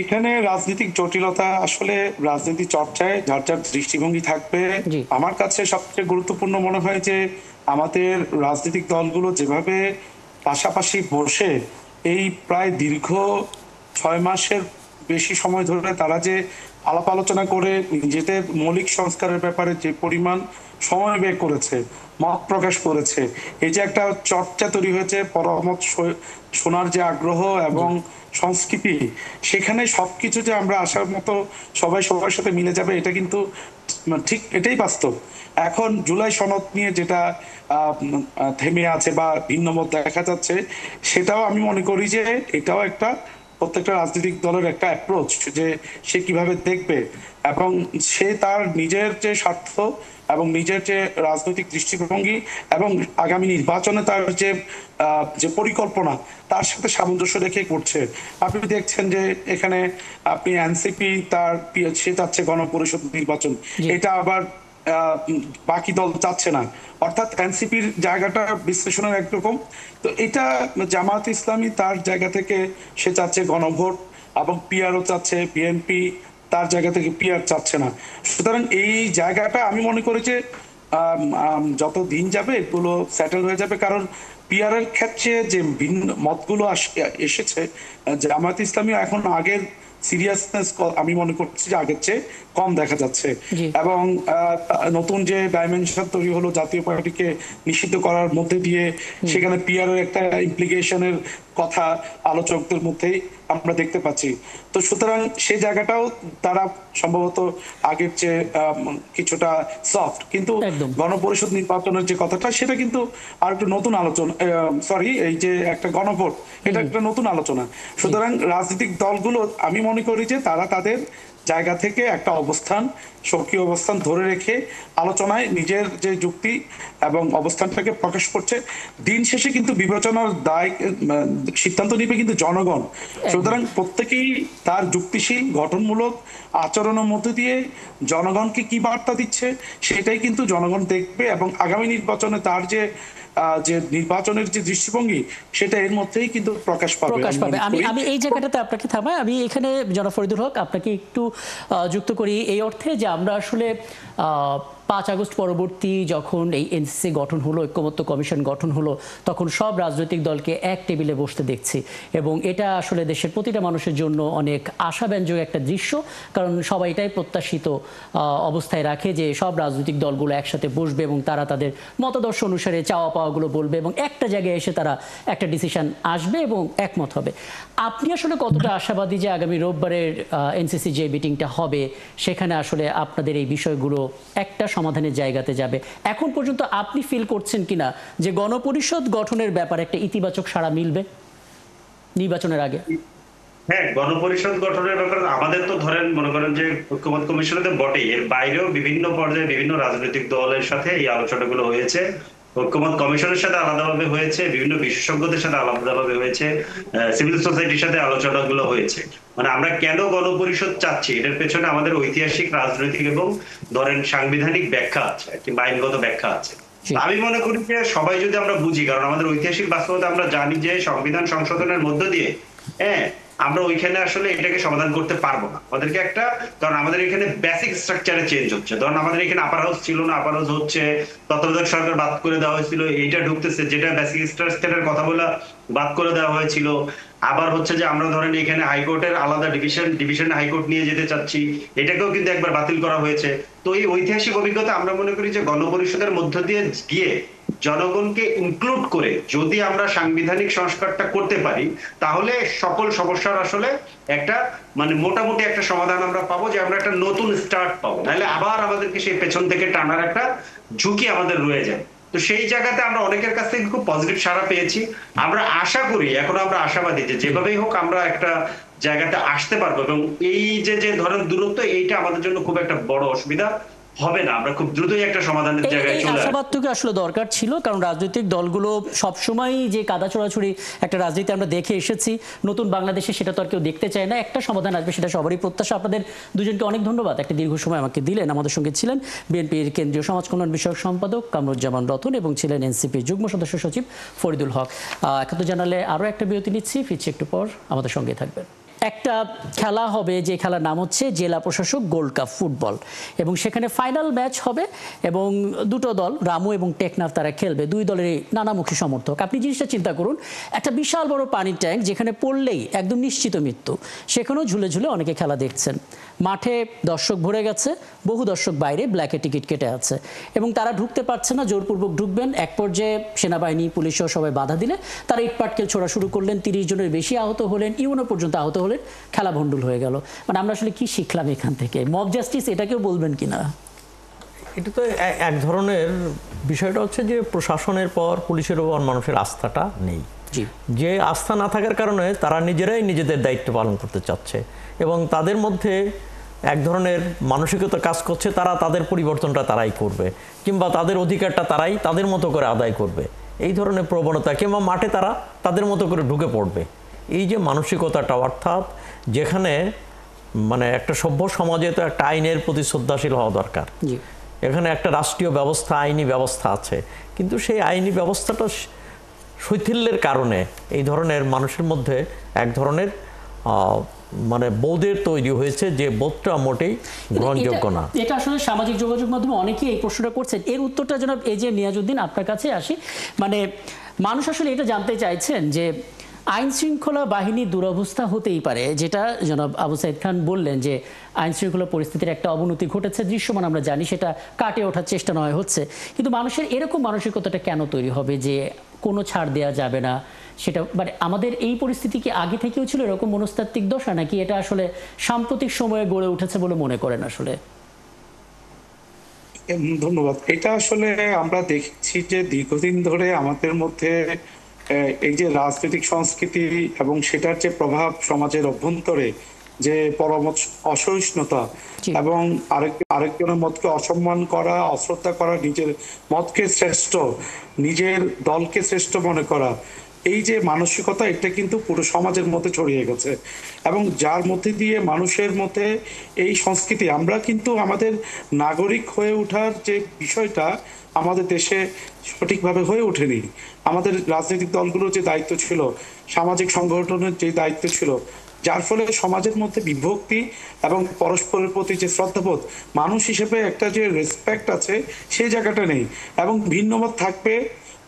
এখানে রাজনৈতিক জটিলতা আসলে রাজনীতি চর্চায় যার যার দৃষ্টিভঙ্গি থাকবে। আমার কাছে সবচেয়ে গুরুত্বপূর্ণ মনে হয় যে আমাদের রাজনৈতিক দলগুলো যেভাবে পাশাপাশি বসে এই প্রায় দীর্ঘ 6 মাসের বেশি সময় ধরে তারা যে আলাপ আলোচনা করে নিজেদের মৌলিক সংস্কারের ব্যাপারে যে পরিমাণ সময় ব্যয় করেছে, মত প্রকাশ করেছে, এই যে একটা চর্চা তৈরি হয়েছে, পরামত শোনার যে আগ্রহ এবং সংস্কৃতি, সেখানে সবকিছু যে আমরা আসার মতো সবাই সবার সাথে মিলে যাবে এটা কিন্তু ঠিক এটাই বাস্তব। এখন জুলাই সনদ নিয়ে যেটা থেমে আছে বা ভিন্ন মত দেখা যাচ্ছে, সেটাও আমি মনে করি যে এটাও একটা প্রত্যেকটা রাজনৈতিক দলের একটা অ্যাপ্রোচ যে সে কিভাবে দেখবে এবং সে তার নিজের যে স্বার্থ এবং নিজের যে রাজনৈতিক দৃষ্টিভঙ্গি এবং আগামী নির্বাচনে তার যে পরিকল্পনা তার সাথে সামঞ্জস্য রেখে করছে। আপনি দেখছেন যে এখানে আপনি এনসিপি সে চাচ্ছে গণপরিষদ নির্বাচন, এটা আবার বাকি দল চাচ্ছে না, অর্থাৎ এনসিপির জায়গাটা বিশ্লেষণের একরকম। তো এটা জামাত ইসলামী তার জায়গা থেকে সে চাচ্ছে গণভোট এবং পিআরও চাচ্ছে, বিএনপি তার জায়গা থেকে পিআর চাচ্ছে না। সুতরাং এই জায়গাটা আমি মনে করি যে যত দিন যাবে এগুলো সেটেল হয়ে যাবে, কারণ পিআর এর ক্ষেত্রে যে ভিন্ন মতগুলো এসেছে, জামাত ইসলামী এখন আগের সিরিয়াসনেস আমি মনে করছি যে আগের চেয়ে কম দেখা যাচ্ছে এবং নতুন যে ডাইমেনশন তৈরি হলো জাতীয় পার্টিকে নিষিদ্ধ করার মধ্যে দিয়ে, সেখানে পিআর এর একটা ইমপ্লিকেশনের কথা আলোচকদের মধ্যেই আমরা দেখতে পাচ্ছি। তো সুতরাং সেই জায়গাটাও তারা সম্ভবত আগের চেয়ে কিছুটা সফট, কিন্তু একদম। গণপরিষদ নির্বাচনের যে কথাটা সেটা কিন্তু আর একটু নতুন আলোচনা, সরি এই যে একটা গণভোট, এটা একটা নতুন আলোচনা। সুতরাং রাজনৈতিক দলগুলো আমি মনে করি যে তারা তাদের জায়গা থেকে একটা অবস্থান, সক্রিয় অবস্থান ধরে রেখে আলোচনায় নিজের যে যুক্তি এবং অবস্থানটাকে প্রকাশ করছে। দিন শেষে কিন্তু বিবেচনার দায় সিদ্ধান্ত নিবে কিন্তু জনগণ। সুতরাং প্রত্যেকেই তার যুক্তিশীল গঠনমূলক আচরণের মধ্যে দিয়ে জনগণকে কি বার্তা দিচ্ছে সেটাই কিন্তু জনগণ দেখবে, এবং আগামী নির্বাচনে তার যে নির্বাচনের যে দৃষ্টিভঙ্গি সেটা এর মধ্যেই কিন্তু প্রকাশ পাবে। আমি এই জায়গাটাতে আপনাকে থামাই। আমি এখানে জনাব ফরিদুল হক আপনাকে একটু যুক্ত করি এই অর্থে যে আমরা আসলে 5 আগস্ট পরবর্তী যখন এই এনসিসি গঠন হলো, ঐক্যমত্য কমিশন গঠন হলো, তখন সব রাজনৈতিক দলকে এক টেবিলে বসতে দেখছি, এবং এটা আসলে দেশের প্রতিটা মানুষের জন্য অনেক আশাব্যঞ্জক একটা দৃশ্য। কারণ সবাই এটাই প্রত্যাশিত অবস্থায় রাখে যে সব রাজনৈতিক দলগুলো একসাথে বসবে এবং তারা তাদের মতাদর্শ অনুসারে চাওয়া পাওয়াগুলো বলবে এবং একটা জায়গায় এসে তারা একটা ডিসিশন আসবে এবং একমত হবে। আপনি আসলে কতটা আশাবাদী যে আগামী রোববারের এনসিসি যে মিটিংটা হবে সেখানে আসলে আপনাদের এই বিষয়গুলো একটা সমাধানের জায়গাতে যাবে? এখন পর্যন্ত আপনি ফিল করছেন কিনা যে গণপরিষদ গঠনের ব্যাপারে একটা ইতিবাচক সাড়া মিলবে নির্বাচনের আগে? হ্যাঁ, গণপরিষদ গঠনের ব্যাপারে আমাদের তো ধরেন মনে করেন যে ঐক্যমত্য কমিশনে তো বটেই, এর বাইরেও বিভিন্ন পর্যায়ে বিভিন্ন রাজনৈতিক দলের সাথে এই আলোচনাগুলো হয়েছে। ঐক্যমত কমিশনের সাথে আলাদাভাবে হয়েছে, বিভিন্ন বিশেষজ্ঞদের সাথে আলাদাভাবে হয়েছে, সিভিল সোসাইটির সাথে আলোচনাগুলো হয়েছে। মানে আমরা কেন গণপরিষদ চাচ্ছি এটার পেছনে আমাদের ঐতিহাসিক, রাজনৈতিক এবং ধরেন সাংবিধানিক ব্যাখ্যা আছে, কিংবা আইনগত ব্যাখ্যা আছে। আমি মনে করি যে সবাই যদি আমরা বুঝি, কারণ আমাদের ঐতিহাসিক বাস্তবতা আমরা জানি যে সংবিধান সংশোধনের মধ্য দিয়ে আমরা ওইখানে আসলে এটাকে সমাধান করতে পারবো না। আমাদেরকে একটা, কারণ আমাদের এখানে বেসিক স্ট্রাকচারে চেঞ্জ হচ্ছে। ধরুন আমাদের এখানে আপার হাউস ছিল না, আপার হাউস হচ্ছে, তত্ত্বাবধায়ক সরকার বাদ করে দেওয়া হয়েছিল, এইটা ঢুকতেছে, যেটা বেসিক স্ট্রাকচারের কথা বলা বাদ করে দেওয়া হয়েছিল। আবার হচ্ছে যে আমরা ধরেন এখানে হাইকোর্টের আলাদা ডিভিশন হাইকোর্ট নিয়ে যেতে চাচ্ছি, এটাকেও কিন্তু একবার বাতিল করা হয়েছে। তো এই ঐতিহাসিক অভিজ্ঞতা আমরা মনে করি যে গণপরিষদের মধ্য দিয়ে গিয়ে জনগণকে ইনক্লুড করে যদি আমরা সাংবিধানিক সংস্কারটা করতে পারি, তাহলে সকল সমস্যার আসলে একটা মানে মোটামুটি একটা সমাধান আমরা পাবো, যে আমরা একটা নতুন স্টার্ট পাবো। নাহলে আবার আমাদেরকে সেই পেছন থেকে টানার একটা ঝুঁকি আমাদের রয়ে যায়। তো সেই জায়গাতে আমরা অনেকের কাছ থেকে খুব পজিটিভ সাড়া পেয়েছি। আমরা আশা করি, এখন আমরা আশাবাদী যে যেভাবেই হোক আমরা একটা জায়গাতে আসতে পারবো, এবং এই যে ধরেন দূরত্ব, এইটা আমাদের জন্য খুব একটা বড় অসুবিধা হবে না। আমরা খুব দ্রুতই একটা সমাধানের জায়গায় চলে আসব। আশাবাদটুকু আসলে দরকার ছিল, কারণ রাজনৈতিক দলগুলো সবসময় যে কাদা ছোড়াছুড়ি একটা রাজনীতি আমরা দেখে এসেছি, নতুন বাংলাদেশে সেটা তো আর কেউ দেখতে চায় না। একটা সমাধান আসবে, সেটা সবারই প্রত্যাশা। আপনাদের দুজনকে অনেক ধন্যবাদ, একটা দীর্ঘ সময় আমাকে দিলেন। আমাদের সঙ্গে ছিলেন বিএনপির কেন্দ্রীয় সমাজ কল্যাণ বিষয়ক সম্পাদক কামরুজ্জামান রতন এবং ছিলেন এনসিপির যুগ্ম সদস্য সচিব ফরিদুল হক। এত জানালে আরও একটা বিরতি নিচ্ছি, ফিরছি একটু পর, আমাদের সঙ্গে থাকবেন। একটা খেলা হবে, যে খেলার নাম হচ্ছে জেলা প্রশাসক গোল্ড কাপ ফুটবল, এবং সেখানে ফাইনাল ম্যাচ হবে এবং দুটো দল রামু এবং টেকনাফ তারা খেলবে, দুই দলেরই নানামুখী সমর্থক। আপনি জিনিসটা চিন্তা করুন, একটা বিশাল বড় পানির ট্যাঙ্ক যেখানে পড়লেই একদম নিশ্চিত মৃত্যু, সেখানেও ঝুলে ঝুলে অনেকে খেলা দেখছেন। মাঠে দর্শক ভরে গেছে, বহু দর্শক বাইরে ব্ল্যাকে টিকিট কেটে আছে এবং তারা ঢুকতে পারছে না, জোরপূর্বক ঢুকবেন। এক পর্যায়ে সেনাবাহিনী, পুলিশও সবাই বাধা দিলে তারা ইটপাটকেল ছোড়া শুরু করলেন, 30 জনের বেশি আহত হলেন, ইউনো পর্যন্ত আহত হলেন, খেলা ভণ্ডুল হয়ে গেল। মানে আমরা আসলে কি শিখলাম এখান থেকে? মব জাস্টিস এটাকেও বলবেন কিনা? এটা তো এক ধরনের বিষয়টা হচ্ছে যে প্রশাসনের পর পুলিশের উপর মানুষের আস্থাটা নেই। যে আস্থা না থাকার কারণে তারা নিজেরাই নিজেদের দায়িত্ব পালন করতে চাচ্ছে এবং তাদের মধ্যে এক ধরনের মানসিকতা কাজ করছে, তারা তাদের পরিবর্তনটা তারাই করবে কিংবা তাদের অধিকারটা তারাই তাদের মতো করে আদায় করবে, এই ধরনের প্রবণতা, কিংবা মাঠে তারা তাদের মতো করে ঢুকে পড়বে। এই যে মানসিকতাটা, অর্থাৎ যেখানে মানে একটা সভ্য সমাজে তো একটা আইনের প্রতি শ্রদ্ধাশীল হওয়া দরকার। এখানে একটা রাষ্ট্রীয় ব্যবস্থা, আইনি ব্যবস্থা আছে, কিন্তু সেই আইনি ব্যবস্থাটা শৈথিল্যের কারণে এই ধরনের মানুষের মধ্যে এক ধরনের মানে বোধের তৈরি হয়েছে, যে বোধটা মোটেই গ্রহণযোগ্য না। এটা আসলে সামাজিক যোগাযোগ মাধ্যমে অনেকেই এই প্রশ্নটা করছেন। এর উত্তরটা জনাব এই যে নিয়াজউদ্দিন আপনার কাছে আসি, মানে মানুষ আসলে এটা জানতে চাইছেন যে আইন শৃঙ্খলা বাহিনীর দুরবস্থা হতেই পারে, যেটা জনাব আবু সাইদ খান বললেন যে আইন শৃঙ্খলা পরিস্থিতির একটা অবনতি ঘটেছে, দৃশ্যমান আমরা জানি, সেটা কাটিয়ে ওঠার চেষ্টা নয় হচ্ছে। কিন্তু মানুষের এরকম মানসিকতাটা কেন তৈরি হবে যে কোনো ছাড় দেওয়া যাবে না, সেটা মানে আমাদের এই পরিস্থিতি কি আগে থেকেও ছিল এরকম মনস্তাত্ত্বিক দশা, নাকি এটা আসলে সাম্প্রতিক সময়ে গড়ে উঠেছে বলে মনে করেন আসলে? ধন্যবাদ। এটা আসলে আমরা দেখছি যে দীর্ঘদিন ধরে আমাদের মধ্যে এই যে রাজনৈতিক সংস্কৃতি এবং সেটার যে প্রভাব সমাজের অভ্যন্তরে, যে পরমত অসহিষ্ণুতা জি। এবং আরেকজনের মতকে অসম্মান করা, অশ্রদ্ধা করা, নিজের মতকে শ্রেষ্ঠ, নিজের দলকে শ্রেষ্ঠ মনে করা, এই যে মানসিকতা, এটা কিন্তু পুরো সমাজের মধ্যে ছড়িয়ে গেছে। এবং যার মধ্যে দিয়ে মানুষের মধ্যে এই সংস্কৃতি, আমরা কিন্তু আমাদের নাগরিক হয়ে ওঠার যে বিষয়টা আমাদের দেশে সঠিকভাবে হয়ে ওঠেনি। আমাদের রাজনৈতিক দলগুলোর যে দায়িত্ব ছিল, সামাজিক সংগঠনের যে দায়িত্ব ছিল, যার ফলে সমাজের মধ্যে বিভক্তি এবং পরস্পরের প্রতি যে শ্রদ্ধাবোধ, মানুষ হিসেবে একটা যে রেসপেক্ট আছে, সেই জায়গাটা নেই। এবং ভিন্ন মত থাকবে,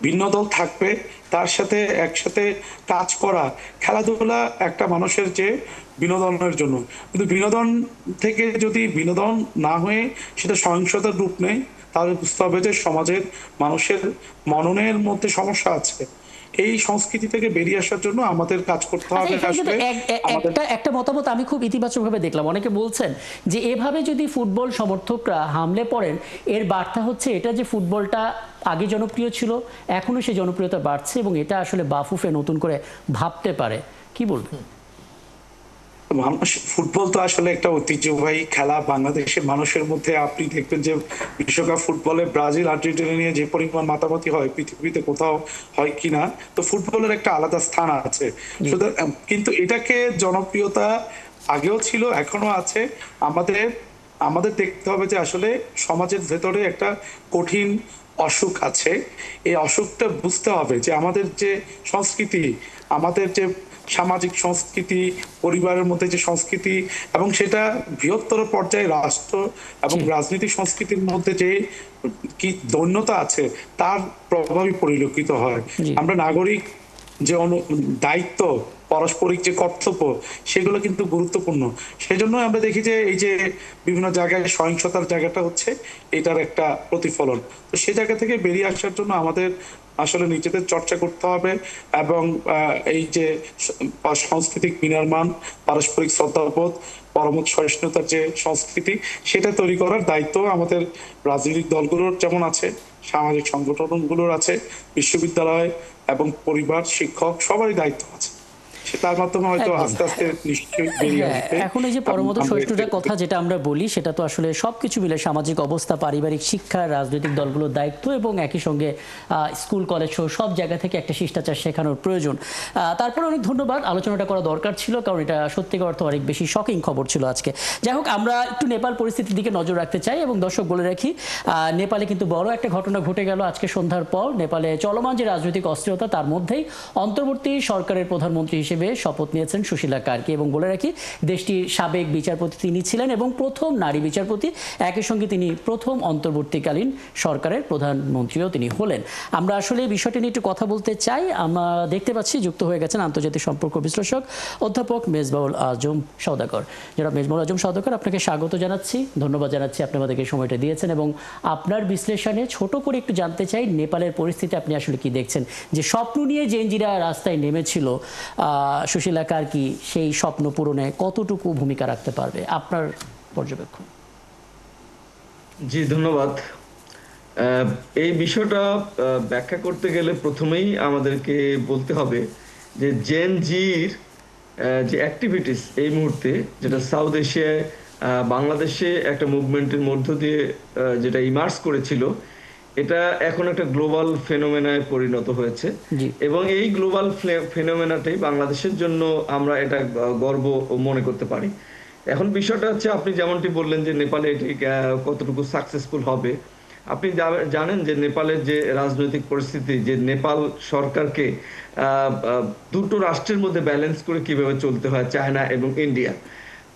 ভিন্ন দল থাকবে, তার সাথে একসাথে কাজ করা, খেলাধুলা একটা মানুষের যে বিনোদনের জন্য, কিন্তু বিনোদন থেকে যদি বিনোদন না হয়ে সেটা সহিংসতার রূপ নেয়, তাহলে বুঝতে হবে যে সমাজের মানুষের মননের মধ্যে সমস্যা আছে। এই সংস্কৃতি থেকে বেরিয়ে আসার জন্য আমাদের কাজ করতে আচ্ছা, হবে। এখানে কিন্তু আমাদের একটা মতামত আমি খুব ইতিবাচকভাবে দেখলাম। অনেকে বলছেন যে এভাবে যদি ফুটবল সমর্থকরা হামলে পড়েন, এর বার্তা হচ্ছে এটা যে ফুটবলটা আগে জনপ্রিয় ছিল, এখনো সেই জনপ্রিয়তা বাড়ছে এবং এটা আসলে বাফুফে নতুন করে ভাবতে পারে। কি বলবেন? মানুষ, ফুটবল তো আসলে একটা ঐতিহ্যবাহী খেলা বাংলাদেশের মানুষের মধ্যে। আপনি দেখবেন যে বিশ্বকাপ ফুটবলে ব্রাজিল আর্জেন্টিনা নিয়ে যে পরিমাণ মাতামাতি হয়, পৃথিবীতে কোথাও হয় কিনা। তো ফুটবলের একটা আলাদা স্থান আছে। কিন্তু এটাকে জনপ্রিয়তা আগেও ছিল, এখনো আছে। আমাদের আমাদের দেখতে হবে যে আসলে সমাজের ভেতরে একটা কঠিন অসুখ আছে। এই অসুখটা বুঝতে হবে যে আমাদের যে সংস্কৃতি, আমাদের যে সামাজিক সংস্কৃতি, পরিবারের মধ্যে যে সংস্কৃতি, এবং সেটা বৃহত্তর পর্যায়ে রাষ্ট্র এবং রাজনৈতিক সংস্কৃতির মধ্যে যে কি দৈন্যতা আছে, তার প্রভাবই পরিলক্ষিত হয়। আমরা নাগরিক যে দায়িত্ব, পারস্পরিক যে কর্তব্য, সেগুলো কিন্তু গুরুত্বপূর্ণ। সেজন্য আমরা দেখি যে এই যে বিভিন্ন জায়গায় সহিংসতার জায়গাটা হচ্ছে, এটার একটা প্রতিফলন। তো সেই জায়গা থেকে বেরিয়ে আসার জন্য আমাদের আসলে নিজেদের চর্চা করতে হবে এবং এই যে সাংস্কৃতিক বিনির্মাণ, পারস্পরিক শ্রদ্ধাবোধ, পরমত সহিষ্ণুতার যে সংস্কৃতি, সেটা তৈরি করার দায়িত্ব আমাদের রাজনৈতিক দলগুলোর যেমন আছে, সামাজিক সংগঠনগুলোর আছে, বিশ্ববিদ্যালয় এবং পরিবার, শিক্ষক, সবারই দায়িত্ব আছে। তার মাধ্যমে হয়তো আস্তে আস্তে নিশ্চয়ই বেরিয়ে আসবে। এখন এই যে পরমত সহিষ্ণুতার কথা যেটা আমরা বলি, সেটা তো আসলে সবকিছু মিলে সামাজিক অবস্থা, পারিবারিক শিক্ষা, রাজনৈতিক দলগুলোর দায়িত্ব এবং একই সঙ্গে স্কুল কলেজ সহ সব জায়গা থেকে একটা শিষ্টাচার শেখানোর প্রয়োজন। তারপরে অনেক ধন্যবাদ, আলোচনাটা করা দরকার ছিল, কারণ এটা সত্যিকার অর্থে অনেক বেশি শকিং খবর ছিল আজকে। যাই হোক, আমরা একটু নেপাল পরিস্থিতির দিকে নজর রাখতে চাই এবং দর্শক বলে রাখি, নেপালে কিন্তু বড় একটা ঘটনা ঘটে গেল আজকে সন্ধ্যার পর। নেপালে চলমান যে রাজনৈতিক অস্থিরতা, তার মধ্যেই অন্তর্বর্তী সরকারের প্রধানমন্ত্রী হিসেবে শপথ নিয়েছেন সুশীলা কার্কি। এবং বলে রাখি, দেশটির সাবেক বিচারপতি তিনি ছিলেন এবং প্রথম নারী বিচারপতি, একই সঙ্গে তিনি প্রথম অন্তর্বর্তীকালীন সরকারের প্রধানমন্ত্রীও তিনি হলেন। আমরা আসলে এই বিষয়টি নিয়ে একটু কথা বলতে চাই। আমরা দেখতে পাচ্ছি যুক্ত হয়ে গেছেন আন্তর্জাতিক সম্পর্ক বিশ্লেষক অধ্যাপক মেজবাউল আজম সওদাগর। যারা মেজবাউল আজম সওদাগর, আপনাকে স্বাগত জানাচ্ছি, ধন্যবাদ জানাচ্ছি, আপনি আমাদেরকে সময়টা দিয়েছেন এবং আপনার বিশ্লেষণে ছোট করে একটু জানতে চাই নেপালের পরিস্থিতি আপনি আসলে কি দেখছেন, যে স্বপ্ন নিয়ে জেনজিরা রাস্তায় নেমেছিল, সুশীলা কার্কি সেই স্বপ্ন পূরণে কতটুকু ভূমিকা রাখতে পারবে, আপনার পর্যবেক্ষণ? জি ধন্যবাদ। এই বিষয়টা ব্যাখ্যা করতে গেলে প্রথমেই আমাদেরকে বলতে হবে যে জেন জির যে অ্যাক্টিভিটিস এই মুহূর্তে, যেটা সাউথ এশিয়ায় বাংলাদেশে একটা মুভমেন্টের মধ্য দিয়ে যেটা ইমার্জ করেছিল, এটা এখন একটা গ্লোবাল ফেনোমেনায় পরিণত হয়েছে। এবং এই গ্লোবাল ফেনোমেনাটাই বাংলাদেশের জন্য আমরা এটা গর্ব মনে করতে পারি। এখন বিষয়টা হচ্ছে, আপনি যেমনটি বললেন যে নেপালে এটি কতটুকু সাকসেসফুল হবে। আপনি জানেন যে নেপালের যে রাজনৈতিক পরিস্থিতি, যে নেপাল সরকারকে দুটো রাষ্ট্রের মধ্যে ব্যালেন্স করে কিভাবে চলতে হয়, চায়না এবং ইন্ডিয়া।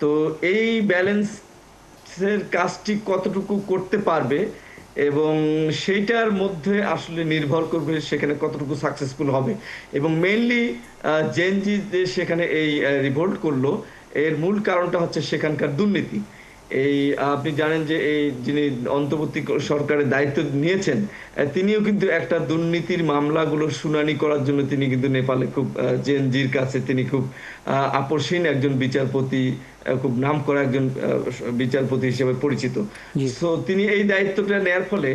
তো এই ব্যালেন্সের কাজটি কতটুকু করতে পারবে এবং সেইটার মধ্যে আসলে নির্ভর করবে সেখানে কতটুকু সাকসেসফুল হবে। এবং মেইনলি জেনজি যে সেখানে এই রিভোল্ট করলো, এর মূল কারণটা হচ্ছে সেখানকার দুর্নীতি। এই আপনি জানেন যে এই যিনি অন্তর্বর্তী সরকারের দায়িত্ব নিয়েছেন তিনিও কিন্তু একটা দুর্নীতির মামলাগুলোর শুনানি করার জন্য তিনি কিন্তু নেপালে খুব জেনজির কাছে তিনি খুব আপসহীন একজন বিচারপতি, খুব নামকরা একজন বিচারপতি হিসেবে পরিচিত। তো তিনি এই দায়িত্বটা নেয়ার ফলে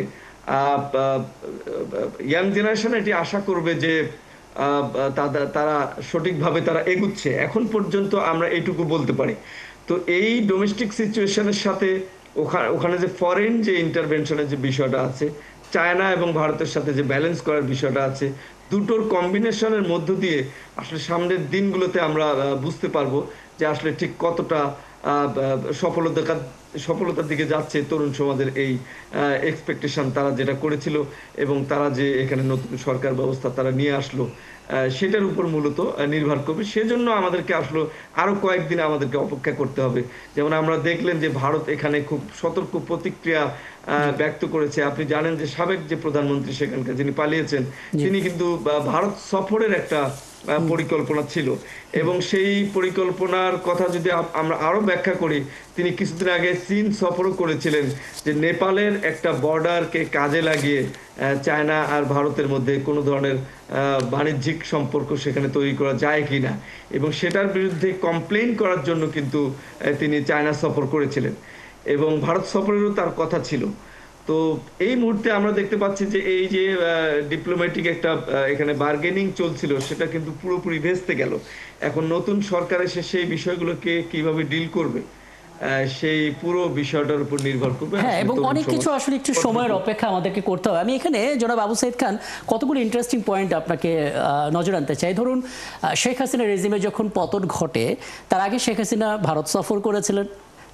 ইয়াং জেনারেশন এটি আশা করবে যে তারা সঠিকভাবে তারা এগুচ্ছে। এখন পর্যন্ত আমরা এইটুকু বলতে পারি। তো এই ডোমেস্টিক সিচুয়েশনের সাথে ওখানে যে ফরেন যে ইন্টারভেনশনের যে বিষয়টা আছে, চায়না এবং ভারতের সাথে যে ব্যালেন্স করার বিষয়টা আছে, দুটোর কম্বিনেশনের মধ্য দিয়ে আসলে সামনের দিনগুলোতে আমরা বুঝতে পারবো যে আসলে ঠিক কতটা সফলতার দিকে যাচ্ছে তরুণ সমাজের এই এক্সপেকটেশন, তারা যেটা করেছিল এবং তারা যে এখানে নতুন সরকার ব্যবস্থা তারা নিয়ে আসলো সেটার উপর মূলত নির্ভর করবে। সেজন্য আমাদেরকে আসলে আরো কয়েকদিন আমাদেরকে অপেক্ষা করতে হবে। যেমন আমরা দেখলেন যে ভারত এখানে খুব সতর্ক প্রতিক্রিয়া ব্যক্ত করেছে। আপনি জানেন যে সাবেক যে প্রধানমন্ত্রী সেখানকার যিনি পালিয়েছেন, তিনি কিন্তু ভারত সফরের একটা পরিকল্পনা ছিল এবং সেই পরিকল্পনার কথা যদি আমরা আরো ব্যাখ্যা করি, তিনি কিছুদিন আগে চীন সফরও করেছিলেন যে নেপালের একটা বর্ডারকে কাজে লাগিয়ে চায়না আর ভারতের মধ্যে কোনো ধরনের বাণিজ্যিক সম্পর্ক সেখানে তৈরি করা যায় কিনা, এবং সেটার বিরুদ্ধে কমপ্লেইন করার জন্য কিন্তু তিনি চায়না সফর করেছিলেন এবং ভারত সফরেরও তার কথা ছিল। তো এই মুহূর্তে আমরা দেখতে পাচ্ছি যে এই যে ডিপ্লোম্যাটিক একটা এখানে বার্গেনিং চলছিল সেটা কিন্তু পুরোপুরি ভেস্তে গেল। এখন নতুন সরকার এসে সেই বিষয়গুলোকে কিভাবে ডিল করবে সেই পুরো বিষয়টার উপর নির্ভর করবে। হ্যাঁ, এবং অনেক কিছু আসলে একটু সময়ের অপেক্ষা আমাদেরকে করতে হবে। আমি এখানে জনাব আবু সাইদ খান কতগুলো ইন্টারেস্টিং পয়েন্ট আপনাকে নজর আনতে চাই। ধরুন শেখ হাসিনা রেজিমে যখন পতন ঘটে, তার আগে শেখ হাসিনা ভারত সফর করেছিলেন,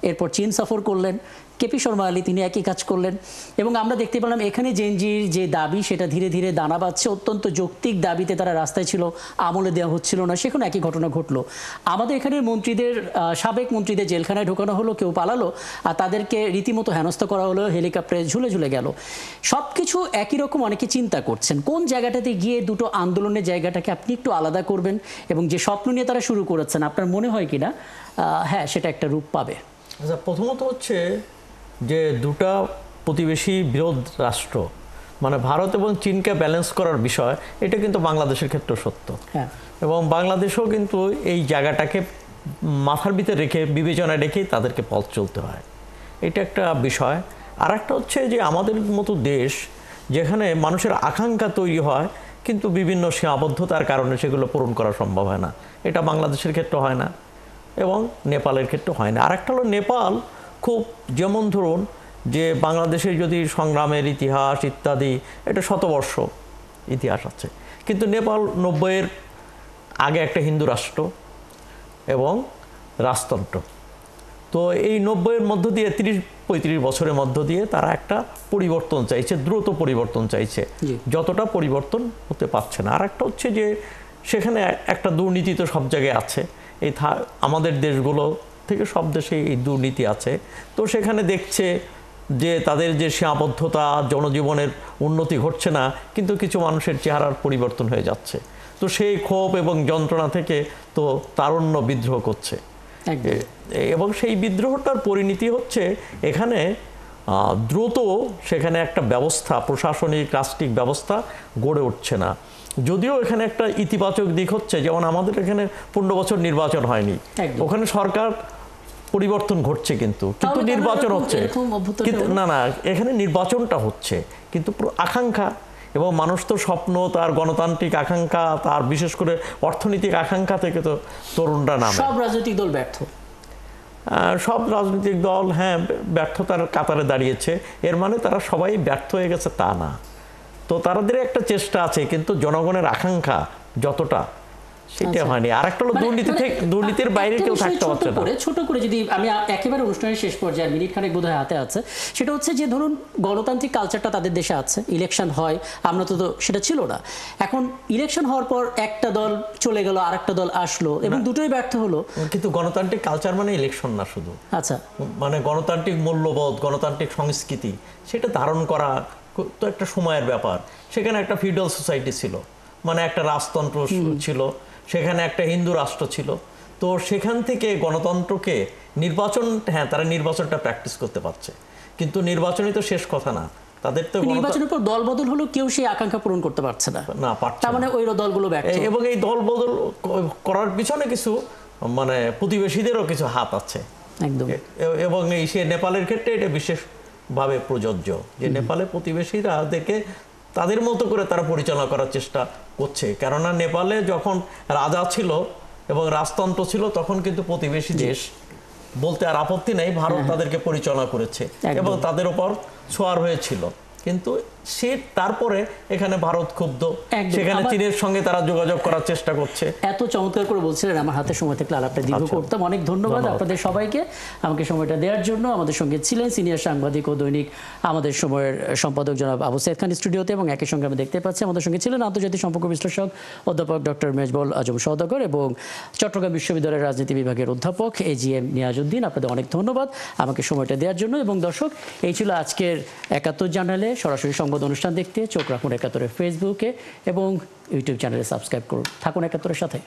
এরপর চীন সফর করলেন, কেপি শর্মা আলী তিনি একই কাজ করলেন এবং আমরা দেখতে পেলাম এখানে জেনজির যে দাবি সেটা ধীরে ধীরে দানা বাঁধছে। অত্যন্ত যৌক্তিক দাবিতে তারা রাস্তায় ছিল, আমলে দেওয়া হচ্ছিল না, সেখানে একই ঘটনা ঘটলো। আমাদের এখানের মন্ত্রীদের, সাবেক মন্ত্রীদের জেলখানায় ঢোকানো হলো, কেউ পালালো, আর তাদেরকে রীতিমতো হেনস্থা করা হলো, হেলিকপ্টারে ঝুলে ঝুলে গেল। সব কিছু একই রকম। অনেকে চিন্তা করছেন কোন জায়গাটাতে গিয়ে দুটো আন্দোলনের জায়গাটাকে আপনি একটু আলাদা করবেন এবং যে স্বপ্ন নিয়ে তারা শুরু করেছেন আপনার মনে হয় কিনা হ্যাঁ সেটা একটা রূপ পাবে? আচ্ছা, প্রথমত হচ্ছে যে দুটা প্রতিবেশী বিরোধ রাষ্ট্র মানে ভারত এবং চীনকে ব্যালেন্স করার বিষয়, এটা কিন্তু বাংলাদেশের ক্ষেত্রে সত্য। হ্যাঁ, এবং বাংলাদেশও কিন্তু এই জায়গাটাকে মাথার ভিতরে রেখে বিবেচনায় রেখেই তাদেরকে পথ চলতে হয়, এটা একটা বিষয়। আর একটা হচ্ছে যে আমাদের মতো দেশ যেখানে মানুষের আকাঙ্ক্ষা তৈরি হয় কিন্তু বিভিন্ন সীমাবদ্ধতার কারণে সেগুলো পূরণ করা সম্ভব হয় না, এটা বাংলাদেশের ক্ষেত্রে হয় না এবং নেপালের ক্ষেত্রে হয় না। আর একটা হলো নেপাল খুব, যেমন ধরুন যে বাংলাদেশের যদি সংগ্রামের ইতিহাস ইত্যাদি, এটা শতবর্ষ ইতিহাস আছে, কিন্তু নেপাল 90-এর আগে একটা হিন্দু রাষ্ট্র এবং রাজতন্ত্র। তো এই 90-এর মধ্য দিয়ে 30-35 বছরের মধ্য দিয়ে তারা একটা পরিবর্তন চাইছে, দ্রুত পরিবর্তন চাইছে, যতটা পরিবর্তন হতে পারছে না। আর একটা হচ্ছে যে সেখানে একটা দুর্নীতি তো সব জায়গায় আছে, এই আমাদের দেশগুলো থেকে সব দেশে এই দুর্নীতি আছে। তো সেখানে দেখছে যে তাদের যে সীমাবদ্ধতা, জনজীবনের উন্নতি ঘটছে না, কিন্তু কিছু মানুষের চেহারার পরিবর্তন হয়ে যাচ্ছে। তো সেই ক্ষোভ এবং যন্ত্রণা থেকে তো তারুণ্য বিদ্রোহ করছে এবং সেই বিদ্রোহটার পরিণতি হচ্ছে এখানে দ্রুত সেখানে একটা ব্যবস্থা, প্রশাসনিক রাষ্ট্রিক ব্যবস্থা গড়ে উঠছে না। যদিও এখানে একটা ইতিবাচক দিক হচ্ছে, যেমন আমাদের এখানে 15 বছর নির্বাচন হয়নি, ওখানে সরকার পরিবর্তন ঘটছে কিন্তু নির্বাচন হচ্ছে কিন্তু না এখানে নির্বাচনটা হচ্ছে কিন্তু আকাঙ্ক্ষা এবং মানুষ তো স্বপ্ন, তার গণতান্ত্রিক আকাঙ্ক্ষা, তার বিশেষ করে অর্থনৈতিক আকাঙ্ক্ষা থেকে তো তরুণরা নামে। সব রাজনৈতিক দল ব্যর্থ, সব রাজনৈতিক দল হ্যাঁ ব্যর্থতার কাতারে দাঁড়িয়েছে, এর মানে তারা সবাই ব্যর্থ হয়ে গেছে তা না। তো তাদের একটা চেষ্টা আছে কিন্তু জনগণের আকাঙ্ক্ষা যতটা সেটা হয়নি। আর একটা হলো দুর্নীতির বাইরে কেউ থাকতে পারছে না। ছোট করে যদি আমি একেবারে অনুষ্ঠানের শেষ পর্যায়ে মিনিট খানেক বোধহয় হাতে আছে, সেটা হচ্ছে যে ধরুন গণতান্ত্রিক কালচারটা তাদের দেশে আছে, ইলেকশন হয়, আমরা তো সেটা ছিল না। এখন ইলেকশন হওয়ার পর একটা দল চলে গেল, আরেকটা দল আসলো এবং দুটোই ব্যর্থ হলো। কিন্তু গণতান্ত্রিক কালচার মানে ইলেকশন না শুধু, আচ্ছা মানে গণতান্ত্রিক মূল্যবোধ, গণতান্ত্রিক সংস্কৃতি সেটা ধারণ করা তো একটা সময়ের ব্যাপার। সেখানে একটা ফিউডাল সোসাইটি ছিল, মানে একটা রাজতন্ত্র ছিল, সেখানে একটা হিন্দু রাষ্ট্র ছিল। তো সেখান থেকে গণতন্ত্রকে নির্বাচন, হ্যাঁ তারা নির্বাচনটা প্র্যাকটিস করতে পারছে, কিন্তু নির্বাচনই তো শেষ কথা না। তাদের তো নির্বাচনের পর দল বদল হলো, কেউ সেই আকাঙ্ক্ষা পূরণ করতে পারছে না, পারছে তার মানে ওই দলগুলো ব্যর্থ। এবং এই দল বদল করার পিছনে কিছু মানে প্রতিবেশীদেরও কিছু হাত আছে একদম। এবং এই সে নেপালের ক্ষেত্রে এটা বিশেষভাবে প্রযোজ্য, যে নেপালের প্রতিবেশীরা দেখে তাদের মতো করে তারা পরিচালনা করার চেষ্টা করছে। কেননা নেপালে যখন রাজা ছিল এবং রাজতন্ত্র ছিল, তখন কিন্তু প্রতিবেশী দেশ বলতে আর আপত্তি নেই, ভারত তাদেরকে পরিচালনা করেছে এবং তাদের উপর ছোঁয়ার হয়েছিল। কিন্তু সে তারপরে এখানে ভারত ক্ষুব্ধ, সেখানে চীনের সঙ্গে তারা যোগাযোগ করার চেষ্টা করছে। এত চমৎকার করে বলছিলেন, আমার হাতে সময় থাকলে আলাপটা দীর্ঘ করতাম। অনেক ধন্যবাদ আপনাদের সবাইকে আমাকে সময়টা দেওয়ার জন্য। আমাদের সঙ্গে ছিলেন সিনিয়র সাংবাদিক ও দৈনিক আমাদের সময়ের সম্পাদক জনাব আবু সাইদ খান স্টুডিওতে, এবং একই সঙ্গে আমি দেখতে পাচ্ছি আমাদের সঙ্গে ছিলেন আন্তর্জাতিক সম্পর্ক বিশ্লেষক অধ্যাপক ডক্টর মেজবুল আজম সওদাগর এবং চট্টগ্রাম বিশ্ববিদ্যালয়ের রাজনীতি বিভাগের অধ্যাপক AGM নিয়াজউদ্দিন। আপনাদের অনেক ধন্যবাদ আমাকে সময়টা দেওয়ার জন্য। এবং দর্শক, এই ছিল আজকের ৭১ জানালে। সরাসরি সংবাদ অনুষ্ঠান দেখতে চোখ রাখুন ৭১-এর ফেসবুকে এবং ইউটিউব চ্যানেলে সাবস্ক্রাইব করুন। থাকুন ৭১-এর সাথে।